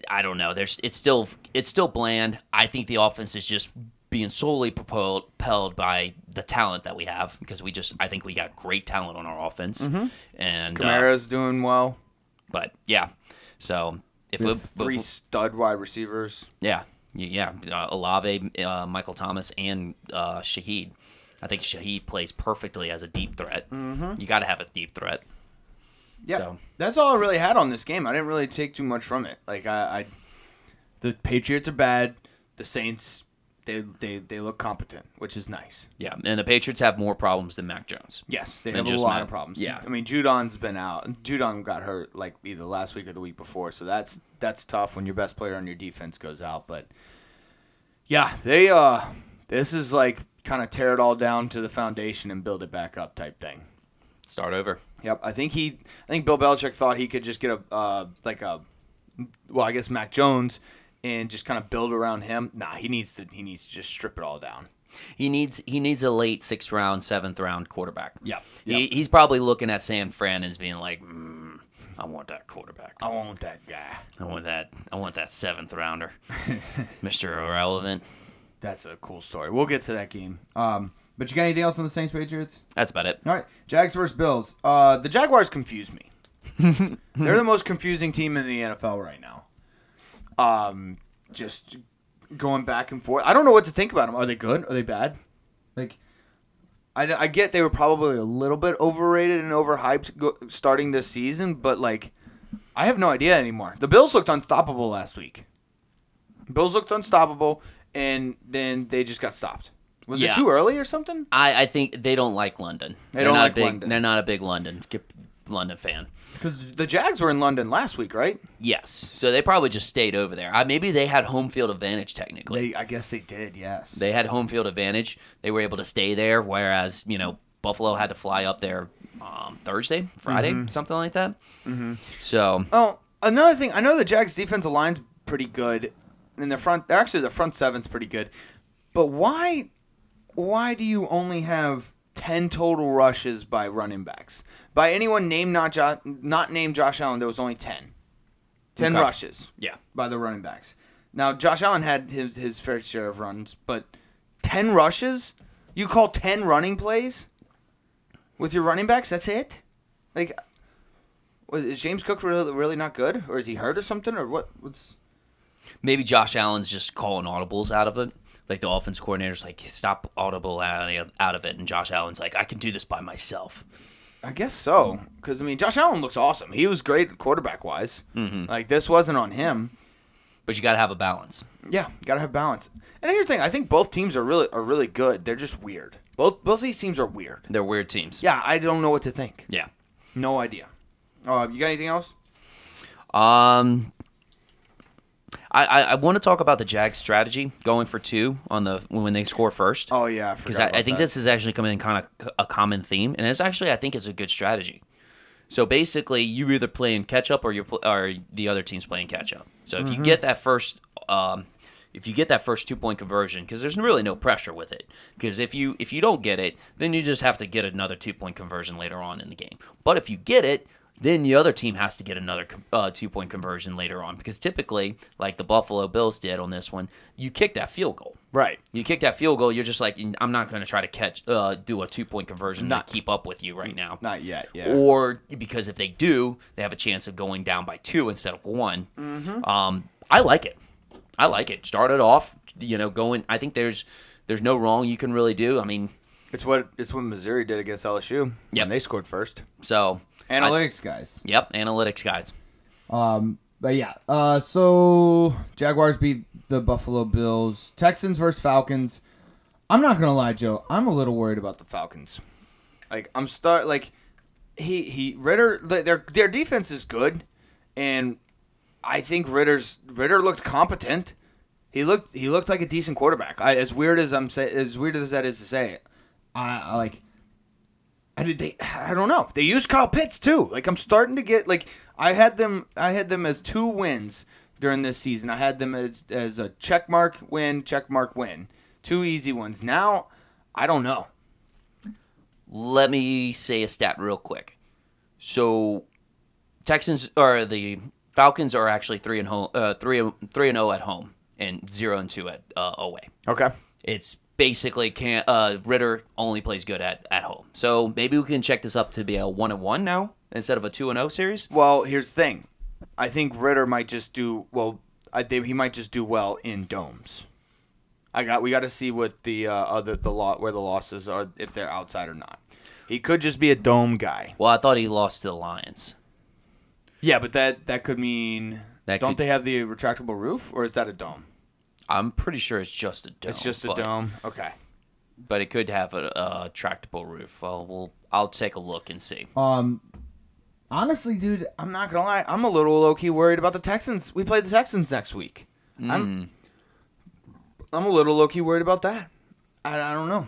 I don't know. It's still bland. I think the offense is just being solely propelled by the talent that we have because I think we got great talent on our offense. And Kamara's doing well. But yeah, so if 3 stud wide receivers. Yeah. Olave, Michael Thomas, and Shaheed. I think Shaheed plays perfectly as a deep threat. You got to have a deep threat. Yeah, so. That's all I really had on this game. I didn't really take too much from it. The Patriots are bad. The Saints, they look competent, which is nice. Yeah, and the Patriots have more problems than Mac Jones. Yes, they have a lot of problems. Yeah, I mean Judon's been out. Judon got hurt either last week or the week before, so that's tough when your best player on your defense goes out. But yeah, this is kind of tear it all down to the foundation and build it back up type thing. Start over. Yep, I think Bill Belichick thought he could just get I guess Mac Jones and just kind of build around him. Nah, he needs to just strip it all down. He needs a late 6th round, 7th round quarterback. Yep. He's probably looking at San Fran and being like, I want that quarterback. I want that guy. I want that 7th rounder, Mr. Irrelevant. That's a cool story. We'll get to that game. But you got anything else on the Saints Patriots? That's about it. All right, Jags versus Bills. The Jaguars confuse me. They're the most confusing team in the NFL right now. Just going back and forth. I don't know what to think about them. Are they good? Are they bad? I get they were probably a little bit overrated and overhyped starting this season, but I have no idea anymore. The Bills looked unstoppable last week. Bills looked unstoppable, and then they just got stopped. Was it too early or something? I think they don't like London. They're don't like London. They're not a big London fan. Because the Jags were in London last week, right? Yes. So they probably just stayed over there. Maybe they had home field advantage technically. I guess they did, yes. They had home field advantage. They were able to stay there, whereas, Buffalo had to fly up there Thursday, Friday, something like that. So. Oh, another thing. I know the Jags' defensive line's pretty good. In the front, the front seven's pretty good. But why do you only have 10 total rushes by running backs? By anyone not named Josh Allen, there was only 10. 10 rushes. Yeah. By the running backs. Now, Josh Allen had his fair share of runs, but 10 rushes? You call 10 running plays with your running backs? That's it? Is James Cook really not good? Or is he hurt or something? Or what's... Maybe Josh Allen's just calling audibles out of it. The offense coordinator's stop audible out of it. And Josh Allen's I can do this by myself. I guess so. Because, I mean, Josh Allen looks awesome. He was great quarterback-wise. Mm-hmm. Like, this wasn't on him. But you got to have a balance. Yeah, got to have balance. And here's the thing. I think both teams are really good. They're just weird. Both these teams are weird. They're weird teams. Yeah, I don't know what to think. Yeah. No idea. You got anything else? I want to talk about the Jags strategy going for 2 on when they score first. Oh, yeah, I forgot Because about I think that. this is actually coming in kind of a common theme, and I think it's a good strategy. So basically, you either playing catch up or the other team's playing catch up. So if you get that first, 2-point conversion, because there's really no pressure with it. Because if you don't get it, then you just have to get another 2-point conversion later on in the game. But if you get it, then the other team has to get another 2-point conversion later on. Because typically, like the Buffalo Bills did on this one, you kick that field goal. Right. You kick that field goal, you're just like, I'm not going to try to do a 2-point conversion to keep up with you right now. Not yet, yeah. Or because if they do, they have a chance of going down by 2 instead of 1. Mm-hmm. I like it. Start it off, going. I think there's no wrong you can really do. I mean, it's what Missouri did against LSU. Yep. And they scored first. So Analytics guys. Yep, analytics guys. But yeah, so Jaguars beat the Buffalo Bills. Texans versus Falcons. I'm not gonna lie, Joe. I'm a little worried about the Falcons. Like Ritter. Their defense is good, and I think Ritter looked competent. He looked like a decent quarterback. As weird as that is to say it, I don't know. They used Kyle Pitts too. Like I'm starting to get like I had them as 2 wins during this season. I had them as a checkmark win. 2 easy ones. Now I don't know. Let me say a stat real quick. So the Falcons are actually 3-0 at home and 0-2 at away. Okay. It's basically Ritter only plays good at home. So maybe we can check this up to be a 1-1 now instead of a 2-0 series. Well, here's the thing. I think Ritter might just do well. He might just do well in domes. We got to see what where the losses are, if they're outside or not. He could just be a dome guy. Well, I thought he lost to the Lions. Yeah, but that could mean don't they have the retractable roof, or is that a dome? I'm pretty sure it's just a dome. It's just a dome. Okay. But it could have a tractable roof. I'll take a look and see. Honestly, dude, I'm not gonna lie. I'm a little low key worried about the Texans. We play the Texans next week. I'm a little low key worried about that. I don't know.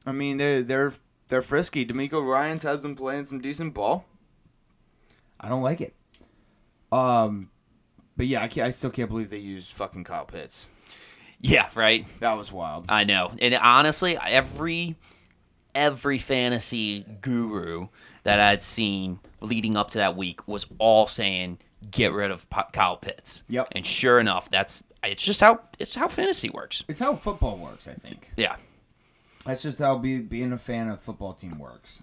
I mean, they're frisky. D'Amico Ryans has them playing some decent ball. I don't like it. But yeah, I still can't believe they used fucking Kyle Pitts. Yeah, right. That was wild. I know. And honestly, every fantasy guru that I'd seen leading up to that week was all saying get rid of Kyle Pitts. Yep. And sure enough, it's just how fantasy works. It's how football works, I think. Yeah. That's just how being a fan of a football team works.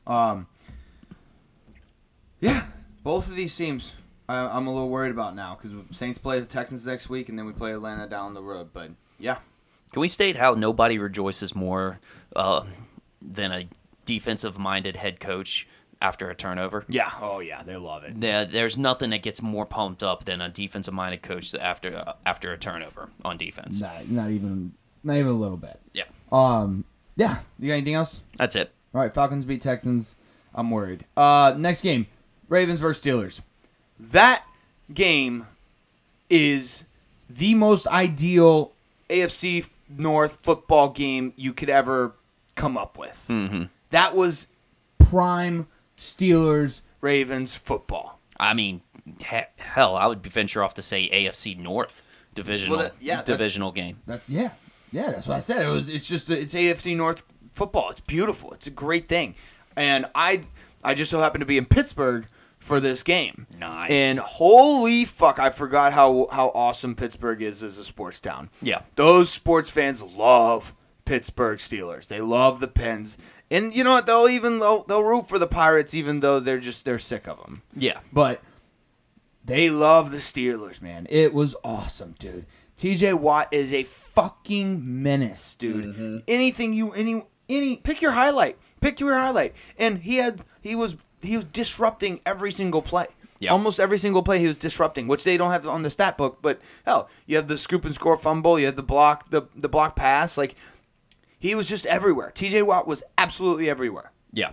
Yeah, both of these teams I'm a little worried about now because Saints play the Texans next week and then we play Atlanta down the road. But yeah. Can we state how nobody rejoices more than a defensive-minded head coach after a turnover? Yeah. Oh, yeah. They love it. There's nothing that gets more pumped up than a defensive-minded coach after a turnover on defense. Not even a little bit. Yeah. Yeah. You got anything else? That's it. All right. Falcons beat Texans. I'm worried. Next game, Ravens versus Steelers. That game is the most ideal AFC North football game you could ever come up with. Mm-hmm. That was prime Steelers Ravens football. I mean, hell, I would venture off to say AFC North divisional game. That's that's what I said. It's AFC North football. It's beautiful. It's a great thing. And I just so happened to be in Pittsburgh for this game. Nice. And holy fuck, I forgot how awesome Pittsburgh is as a sports town. Yeah. Those sports fans love Pittsburgh Steelers. They love the Pens. And you know what? They'll root for the Pirates even though they're sick of them. Yeah. But they love the Steelers, man. It was awesome, dude. TJ Watt is a fucking menace, dude. Mm-hmm. Pick your highlight. Pick your highlight. And he was disrupting every single play. Yeah. Almost every single play he was disrupting, which they don't have on the stat book. But hell, you have the scoop and score fumble, you have the block pass. Like, he was just everywhere. T.J. Watt was absolutely everywhere. Yeah.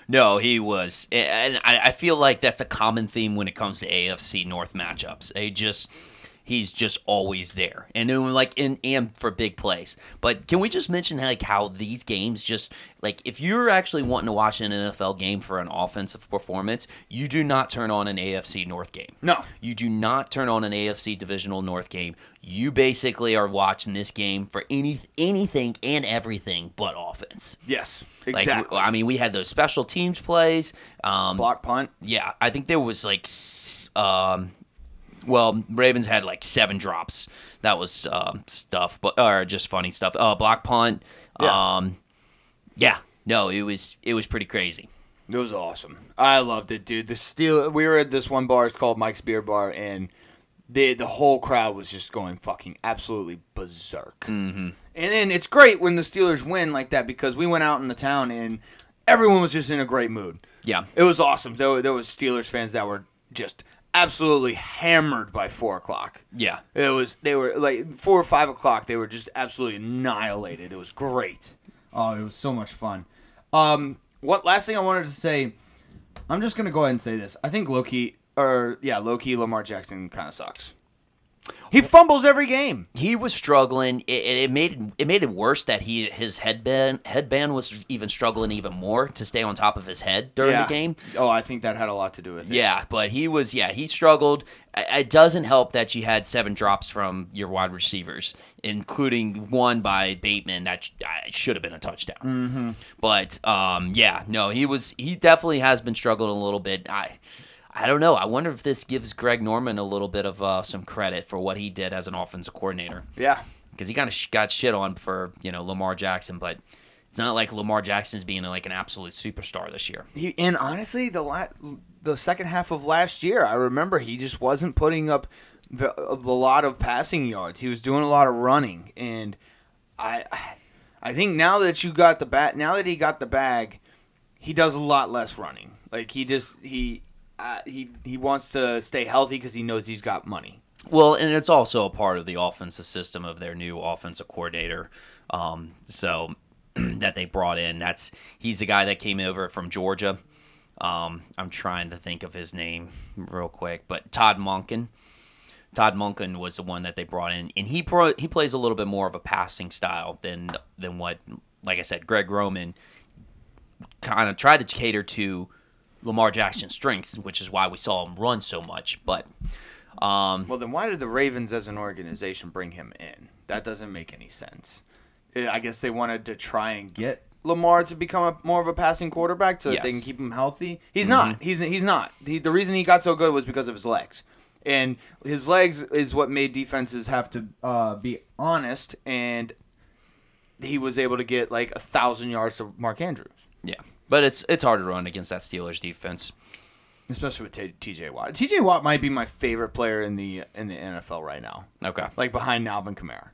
No, he was. And I feel like that's a common theme when it comes to AFC North matchups. He's just always there, and then like and for big plays. But can we just mention like how these games just like if you're actually wanting to watch an NFL game for an offensive performance, you do not turn on an AFC North game. No, you do not turn on an AFC Divisional North game. You basically are watching this game for anything and everything but offense. Yes, exactly. Like, I mean, we had those special teams plays, block punt. Yeah, I think there was like. Well, Ravens had like 7 drops. That was stuff, or just funny stuff. Block punt. No, it was pretty crazy. It was awesome. I loved it, dude. We were at this one bar. It's called Mike's Beer Bar, and the whole crowd was just going fucking absolutely berserk. Mm-hmm. And then it's great when the Steelers win like that because we went out in the town and everyone was just in a great mood. Yeah, it was awesome. There was Steelers fans that were just absolutely hammered by 4 o'clock. Yeah. They were like 4 or 5 o'clock. They were just absolutely annihilated. It was great. Oh, it was so much fun. What last thing I wanted to say, I'm just gonna go ahead and say this. I think low-key Lamar Jackson kind of sucks. He fumbles every game. He was struggling. It made it worse that his headband was even struggling even more to stay on top of his head during the game. Oh, I think that had a lot to do with it. Yeah, but he struggled. It doesn't help that you had 7 drops from your wide receivers, including one by Bateman that should have been a touchdown. Mm-hmm. But he definitely has been struggling a little bit. I don't know. I wonder if this gives Greg Norman a little bit of some credit for what he did as an offensive coordinator. Yeah. Because he kind of got shit on for, Lamar Jackson, but it's not like Lamar Jackson is being like an absolute superstar this year. And honestly, the second half of last year, I remember he just wasn't putting up a lot of passing yards. He was doing a lot of running, and I think now that he got the bag, he does a lot less running. Like he wants to stay healthy because he knows he's got money. Well, and it's also a part of the offensive system of their new offensive coordinator. So that they brought in. He's the guy that came over from Georgia. I'm trying to think of his name real quick, but Todd Monken. Todd Monken was the one that they brought in, and he plays a little bit more of a passing style than what, like I said, Greg Roman kind of tried to cater to Lamar Jackson's strengths, which is why we saw him run so much. But well, then why did the Ravens as an organization bring him in? That doesn't make any sense. I guess they wanted to try and get Lamar to become more of a passing quarterback so that they can keep him healthy. He's not. He's not. The reason he got so good was because of his legs. And his legs is what made defenses have to be honest, and he was able to get like 1,000 yards to Mark Andrews. Yeah. But it's hard to run against that Steelers defense, especially with T.J. Watt. T.J. Watt might be my favorite player in the NFL right now. Okay, like behind Alvin Kamara.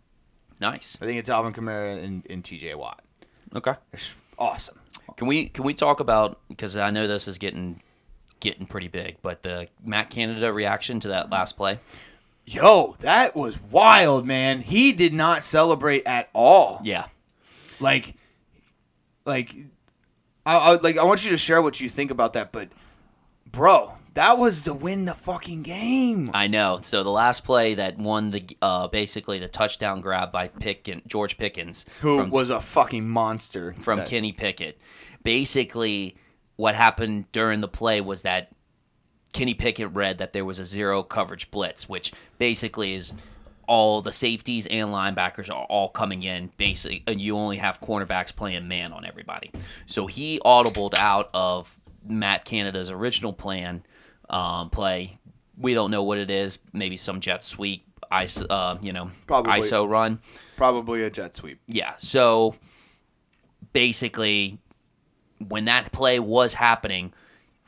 Nice. I think it's Alvin Kamara and T.J. Watt. Okay, it's awesome. Can we talk about, because I know this is getting pretty big, but the Matt Canada reaction to that last play? Yo, that was wild, man. He did not celebrate at all. Yeah, like. I want you to share what you think about that, but bro, that was to win the fucking game. I know. So the last play that won the basically the touchdown grab by George Pickens, who was a fucking monster from Kenny Pickett. Basically, what happened during the play was that Kenny Pickett read that there was a 0 coverage blitz, which basically is all the safeties and linebackers are all coming in, basically, and you only have cornerbacks playing man on everybody. So he audibled out of Matt Canada's original plan play. We don't know what it is. Maybe some jet sweep, ISO run. Probably a jet sweep. Yeah. So basically, when that play was happening,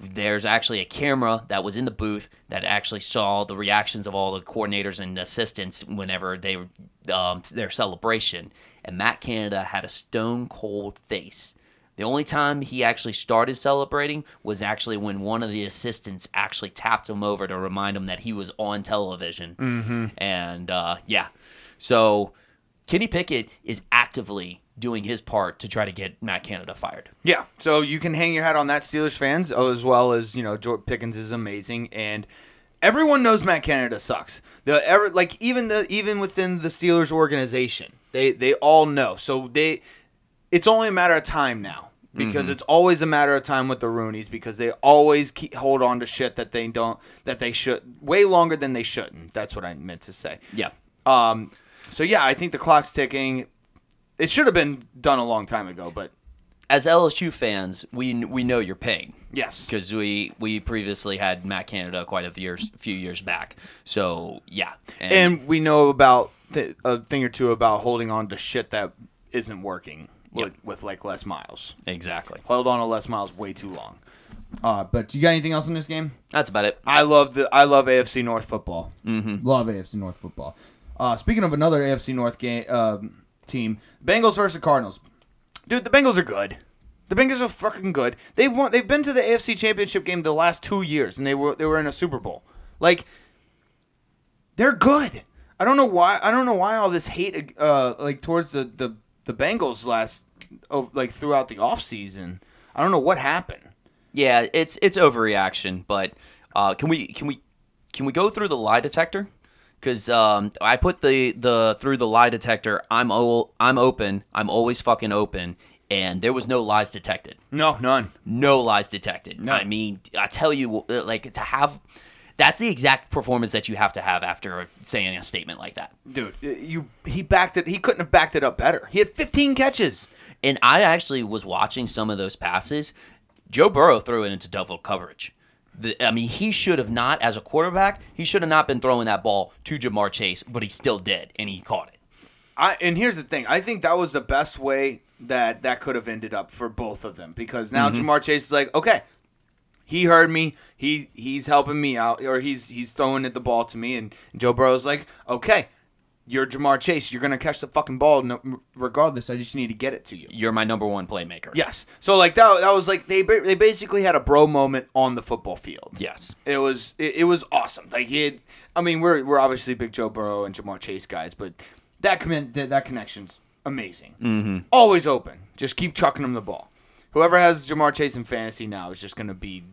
there's actually a camera that was in the booth that actually saw the reactions of all the coordinators and assistants whenever they their celebration. And Matt Canada had a stone cold face The only time he actually started celebrating was actually when one of the assistants actually tapped him over to remind him that he was on television. Mm-hmm. And, so Kenny Pickett is actively doing his part to try to get Matt Canada fired. Yeah, so you can hang your hat on that, Steelers fans, as well as, George Pickens is amazing, and everyone knows Matt Canada sucks. Even within the Steelers organization, they all know. So it's only a matter of time now. Because it's always a matter of time with the Roonies, because they always hold on to shit that they should way longer than they shouldn't. That's what I meant to say. Yeah. So yeah, I think the clock's ticking. It should have been done a long time ago, but as LSU fans, we know your pain. Yes, because we previously had Matt Canada quite a few years back. So yeah, and we know about a thing or two about holding on to shit that isn't working. With like Les Miles. Exactly. Held on to Les Miles way too long. But you got anything else in this game? That's about it. I love AFC North football. Mm-hmm. Love AFC North football. Speaking of another AFC North game team, Bengals versus the Cardinals. Dude, the Bengals are good. The Bengals are fucking good. They've been to the AFC Championship game the last 2 years, and they were in a Super Bowl. Like, they're good. I don't know why all this hate towards the Bengals throughout the offseason. I don't know what happened. Yeah, it's overreaction, but can we go through the lie detector? Because I put the through the lie detector. I'm open. I'm always fucking open, and there was no lies detected. No, none. No lies detected. None. I mean, I tell you, to have. That's the exact performance that you have to have after saying a statement like that. Dude, he backed it. He couldn't have backed it up better. He had 15 catches. And I actually was watching some of those passes. Joe Burrow threw it into double coverage. He should have not, as a quarterback, he should have not been throwing that ball to Jamar Chase, but he still did, and he caught it. And here's the thing. I think that was the best way that could have ended up for both of them, because now Jamar Chase is like, okay, he heard me. He's helping me out, or he's throwing the ball to me, and Joe Burrow's like, okay, you're Jamar Chase. You're gonna catch the fucking ball, regardless. I just need to get it to you. You're my number one playmaker. Yes. So like that was like they basically had a bro moment on the football field. Yes. It was awesome. Like we're obviously big Joe Burrow and Jamar Chase guys, but that connection's amazing. Mm-hmm. Always open. Just keep chucking him the ball. Whoever has Jamar Chase in fantasy now is just gonna be.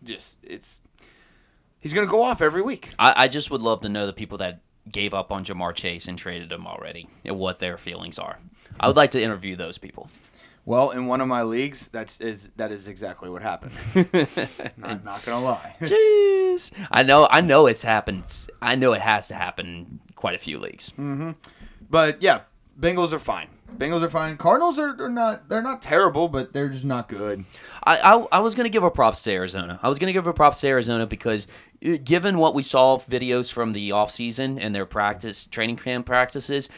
He's going to go off every week. I just would love to know the people that gave up on Jamar Chase and traded him already and what their feelings are. I would like to interview those people. Well, in one of my leagues, that is exactly what happened. I'm not going to lie. Jeez. I know it's happened. I know it has to happen in quite a few leagues. Mm-hmm. But, yeah, Bengals are fine. Cardinals are not. They're not terrible, but they're just not good. I was going to give a props to Arizona. Because given what we saw videos from the offseason and their training camp practices,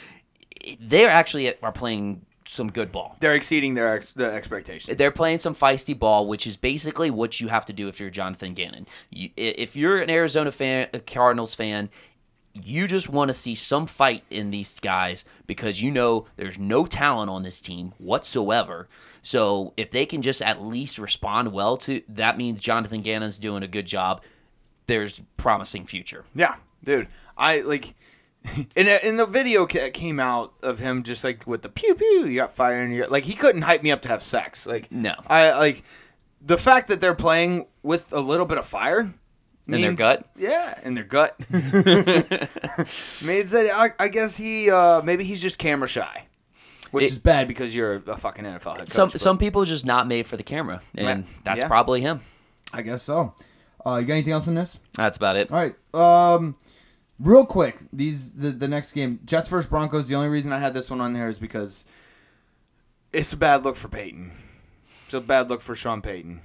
they actually are playing some good ball. They're exceeding the expectations. They're playing some feisty ball, which is basically what you have to do if you're Jonathan Gannon. If you're an Arizona fan, a Cardinals fan, you just want to see some fight in these guys because you know there's no talent on this team whatsoever. So if they can just at least respond well to that, means Jonathan Gannon's doing a good job. There's promising future. Yeah, dude. In the video came out of him just like with the pew pew, you got fire, and he couldn't hype me up to have sex. No. The fact that they're playing with a little bit of fire. In their gut? Yeah, in their gut. Means that I guess maybe he's just camera shy. Which is bad because you're a fucking NFL head coach. Some people are just not made for the camera, and that's probably him. I guess so. You got anything else in this? That's about it. All right. Real quick, the next game, Jets versus Broncos. The only reason I had this one on there is because it's a bad look for Peyton. It's a bad look for Sean Payton.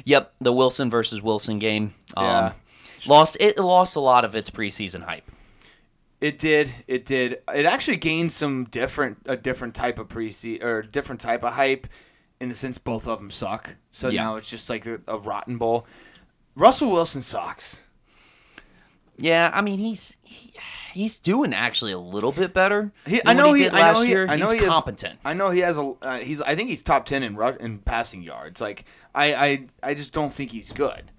Yep, the Wilson versus Wilson game. Yeah. Lost a lot of its preseason hype. It did. It actually gained a different type of different type of hype, in the sense both of them suck. So now it's just like a rotten bowl. Russell Wilson sucks. Yeah, I mean he's He's doing actually a little bit better. He's competent. I know he has I think he's top 10 in passing yards. Like I just don't think he's good.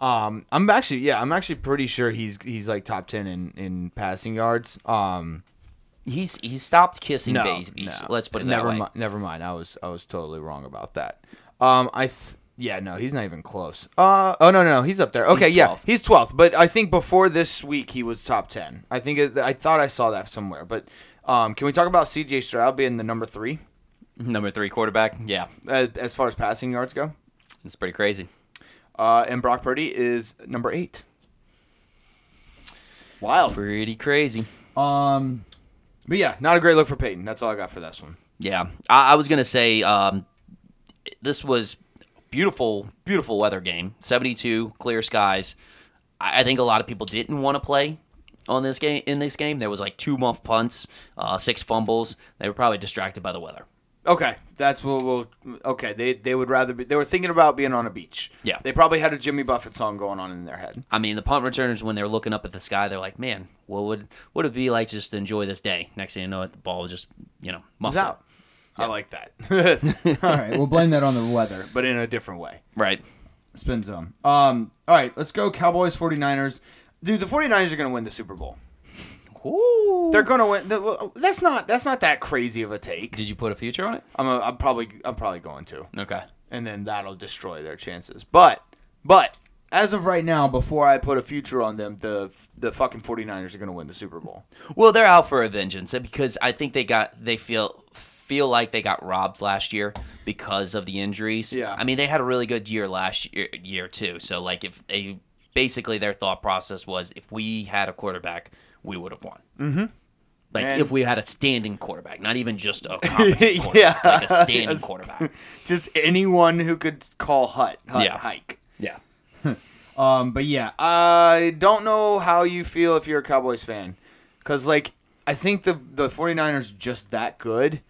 I'm actually pretty sure he's like top 10 in passing yards. He's stopped kissing babies. No. Let's put it that way. Never mind. I was totally wrong about that. No, he's not even close. No, he's up there. Okay, he's 12th. But I think before this week he was top 10. I thought I saw that somewhere. But can we talk about C.J. Stroud being the number 3? Number 3 quarterback. Yeah, as far as passing yards go, it's pretty crazy. And Brock Purdy is number 8. Wild. Pretty crazy. But yeah, not a great look for Peyton. That's all I got for this one. Yeah, I was gonna say this was beautiful weather game. 72, clear skies. I think a lot of people didn't want to play on this game. In this game, there was like 2 muff punts, 6 fumbles. They were probably distracted by the weather. Okay, that's what okay, they would rather be. They were thinking about being on a beach. Yeah, they probably had a Jimmy Buffett song going on in their head. I mean, the punt returners, when they're looking up at the sky, they're like, "Man, what would it be like just to enjoy this day?" Next thing you know, the ball just muffs out. Yeah. I like that. All right, we'll blame that on the weather, but in a different way. Right. Spin zone. All right, let's go Cowboys 49ers. Dude, the 49ers are going to win the Super Bowl. Ooh. They're going to win. That's not that crazy of a take. Did you put a future on it? I'm probably going to. Okay. And then that'll destroy their chances. But as of right now, before I put a future on them, the fucking 49ers are going to win the Super Bowl. Well, they're out for a vengeance because I think they feel like they got robbed last year because of the injuries. Yeah. I mean, they had a really good year last year too. So like if they basically their thought process was if we had a quarterback, we would have won. Mm-hmm. Like if we had a standing quarterback, not even just a competent quarterback, yeah, like a standing quarterback. Just anyone who could call hike. Yeah. But yeah, I don't know how you feel if you're a Cowboys fan. Because, like, I think the 49ers just that good.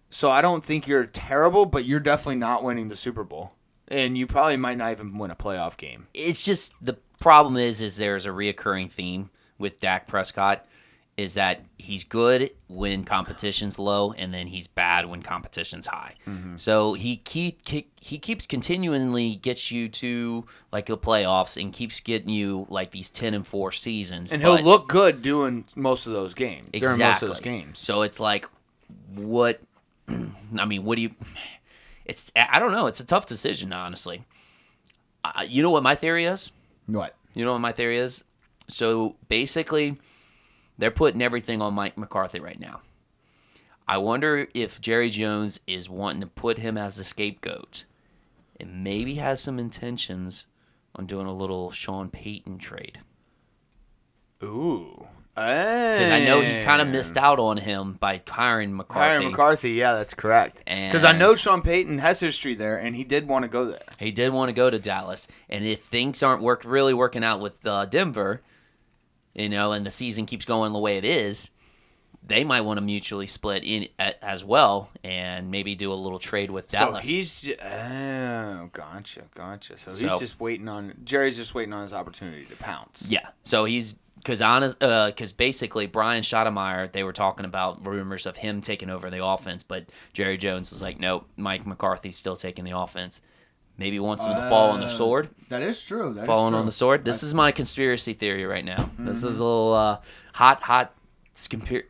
So I don't think you're terrible, but you're definitely not winning the Super Bowl. And you probably might not even win a playoff game. It's just the problem is there's a reoccurring theme with Dak Prescott is that he's good when competition's low and then he's bad when competition's high. Mm-hmm. So he keeps continually gets you to like the playoffs and keeps getting you like these 10-4 seasons. And he'll look good doing most of those games. Exactly. During most of those games. So it's like, what? I mean, what do you? I don't know. It's a tough decision, honestly. You know what my theory is? What? You know what my theory is? So basically, they're putting everything on Mike McCarthy right now. I wonder if Jerry Jones is wanting to put him as the scapegoat and maybe has some intentions on doing a little Sean Payton trade. Ooh. Because I know he kind of missed out on him by hiring McCarthy. Yeah, that's correct. Because I know Sean Payton has history there, and he did want to go there. He did want to go to Dallas. And if things aren't really working out with Denver, and the season keeps going the way it is, they might want to mutually split in as well and maybe do a little trade with Dallas. So he's gotcha. So he's just waiting on Jerry's just waiting on his opportunity to pounce. Yeah. So he's because basically Brian Schottenheimer, they were talking about rumors of him taking over the offense, but Jerry Jones was like, nope, Mike McCarthy's still taking the offense. Maybe wants him to fall on the sword. That is true. Falling on the sword. This is my conspiracy theory right now. Mm-hmm. This is a little hot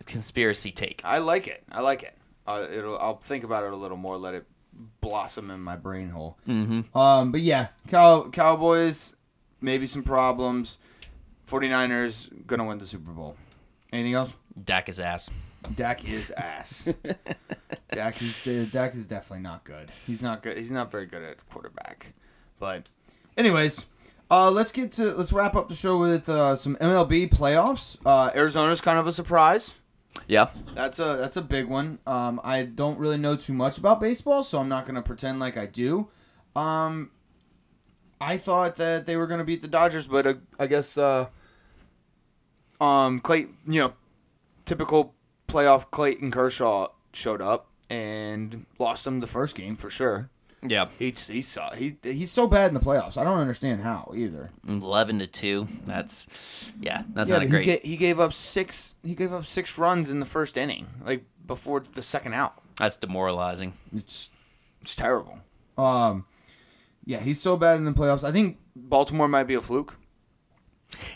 conspiracy take. I like it. I'll think about it a little more. Let it blossom in my brain hole. Mm-hmm. But yeah, Cowboys, maybe some problems. 49ers gonna win the Super Bowl. Anything else? Dak is ass. Dak is ass. Dak is definitely not good. He's not good. He's not very good at quarterback. But anyways, let's wrap up the show with some MLB playoffs. Arizona's kind of a surprise. Yeah. That's a big one. I don't really know too much about baseball, so I'm not gonna pretend like I do. I thought that they were gonna beat the Dodgers, but I guess typical playoff Clayton Kershaw showed up and lost them the first game for sure. Yeah. He's so bad in the playoffs. I don't understand how either. 11-2. That's not a but great. He gave up 6 runs in the first inning, like before the second out. That's demoralizing. It's terrible. Yeah, he's so bad in the playoffs. I think Baltimore might be a fluke.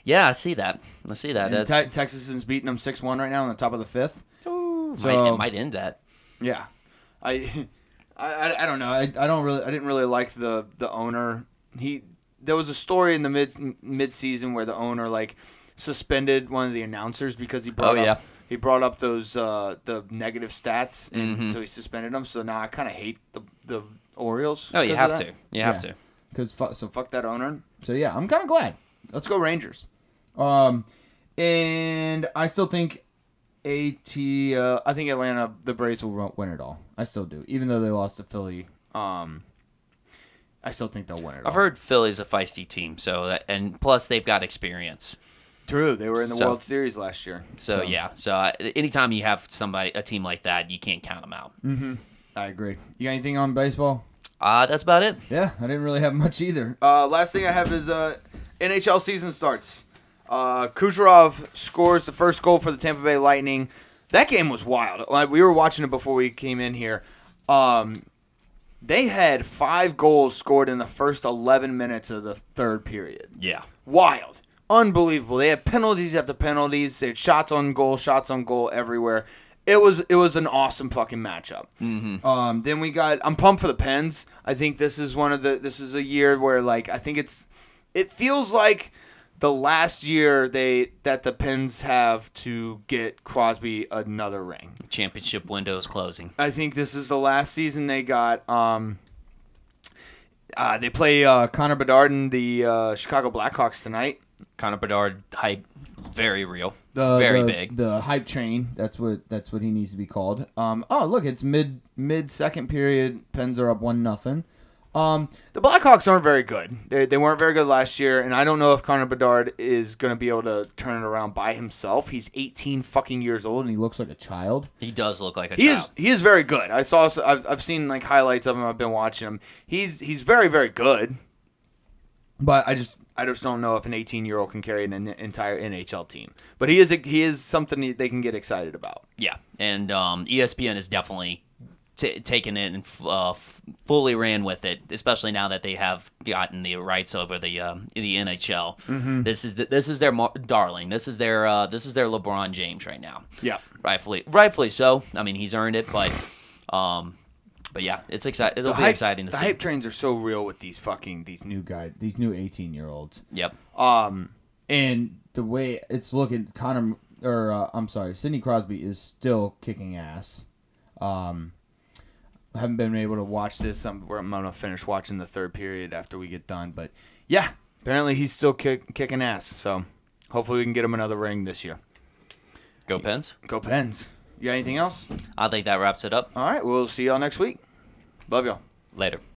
Yeah, I see that. And Texas is beating them 6-1 right now on the top of the 5th. Ooh, So it might end that. yeah, I don't know. I didn't really like the owner. There was a story in the mid season where the owner like suspended one of the announcers because he brought up those the negative stats, and so he suspended them. So now I kind of hate the Orioles. Oh, you have to. You have to. So fuck that owner. So yeah, I'm kind of glad. Let's go Rangers. And I still think I think Atlanta, the Braves will win it all. I still do, even though they lost to Philly. I still think they'll win it all. I've heard Philly's a feisty team, and plus they've got experience. True, they were in the World Series last year. So anytime you have a team like that, you can't count them out. Mm-hmm. I agree. You got anything on baseball? That's about it. Yeah, I didn't really have much either. Last thing I have is NHL season starts. Kucherov scores the first goal for the Tampa Bay Lightning. That game was wild. We were watching it before we came in here. They had 5 goals scored in the first 11 minutes of the third period. Yeah. Wild. Unbelievable. They had penalties after penalties. They had shots on goal everywhere. It was an awesome fucking matchup. Mm-hmm. Then I'm pumped for the Pens. I think this is a year where like I think it feels like the last year that the Pens have to get Crosby another ring. Championship window is closing. I think this is the last season they got. They play Connor Bedard and the Chicago Blackhawks tonight. Connor Bedard hype, very real, very big. The hype train. That's what he needs to be called. Look, it's mid second period. Pens are up 1-0. The Blackhawks aren't very good. They weren't very good last year, and I don't know if Connor Bedard is going to be able to turn it around by himself. He's 18 fucking years old, and he looks like a child. He does look like a child. He is very good. I've seen like highlights of him. I've been watching him. He's very, very good. But I just don't know if an 18-year-old can carry an entire NHL team. But he is something they can get excited about. Yeah, and ESPN is definitely taken it and fully ran with it, especially now that they have gotten the rights over the NHL. Mm-hmm. This is their darling. This is their LeBron James right now. Yeah, rightfully so. I mean, he's earned it, but yeah, it's exciting. It'll be exciting to see. The hype trains are so real with these new 18-year-olds. Yep. And the way it's looking, Sidney Crosby is still kicking ass. I haven't been able to watch this. I'm going to finish watching the third period after we get done. But, yeah, apparently he's still kicking ass. So, hopefully we can get him another ring this year. Go Pens. Go Pens. You got anything else? I think that wraps it up. All right. We'll see y'all next week. Love y'all. Later.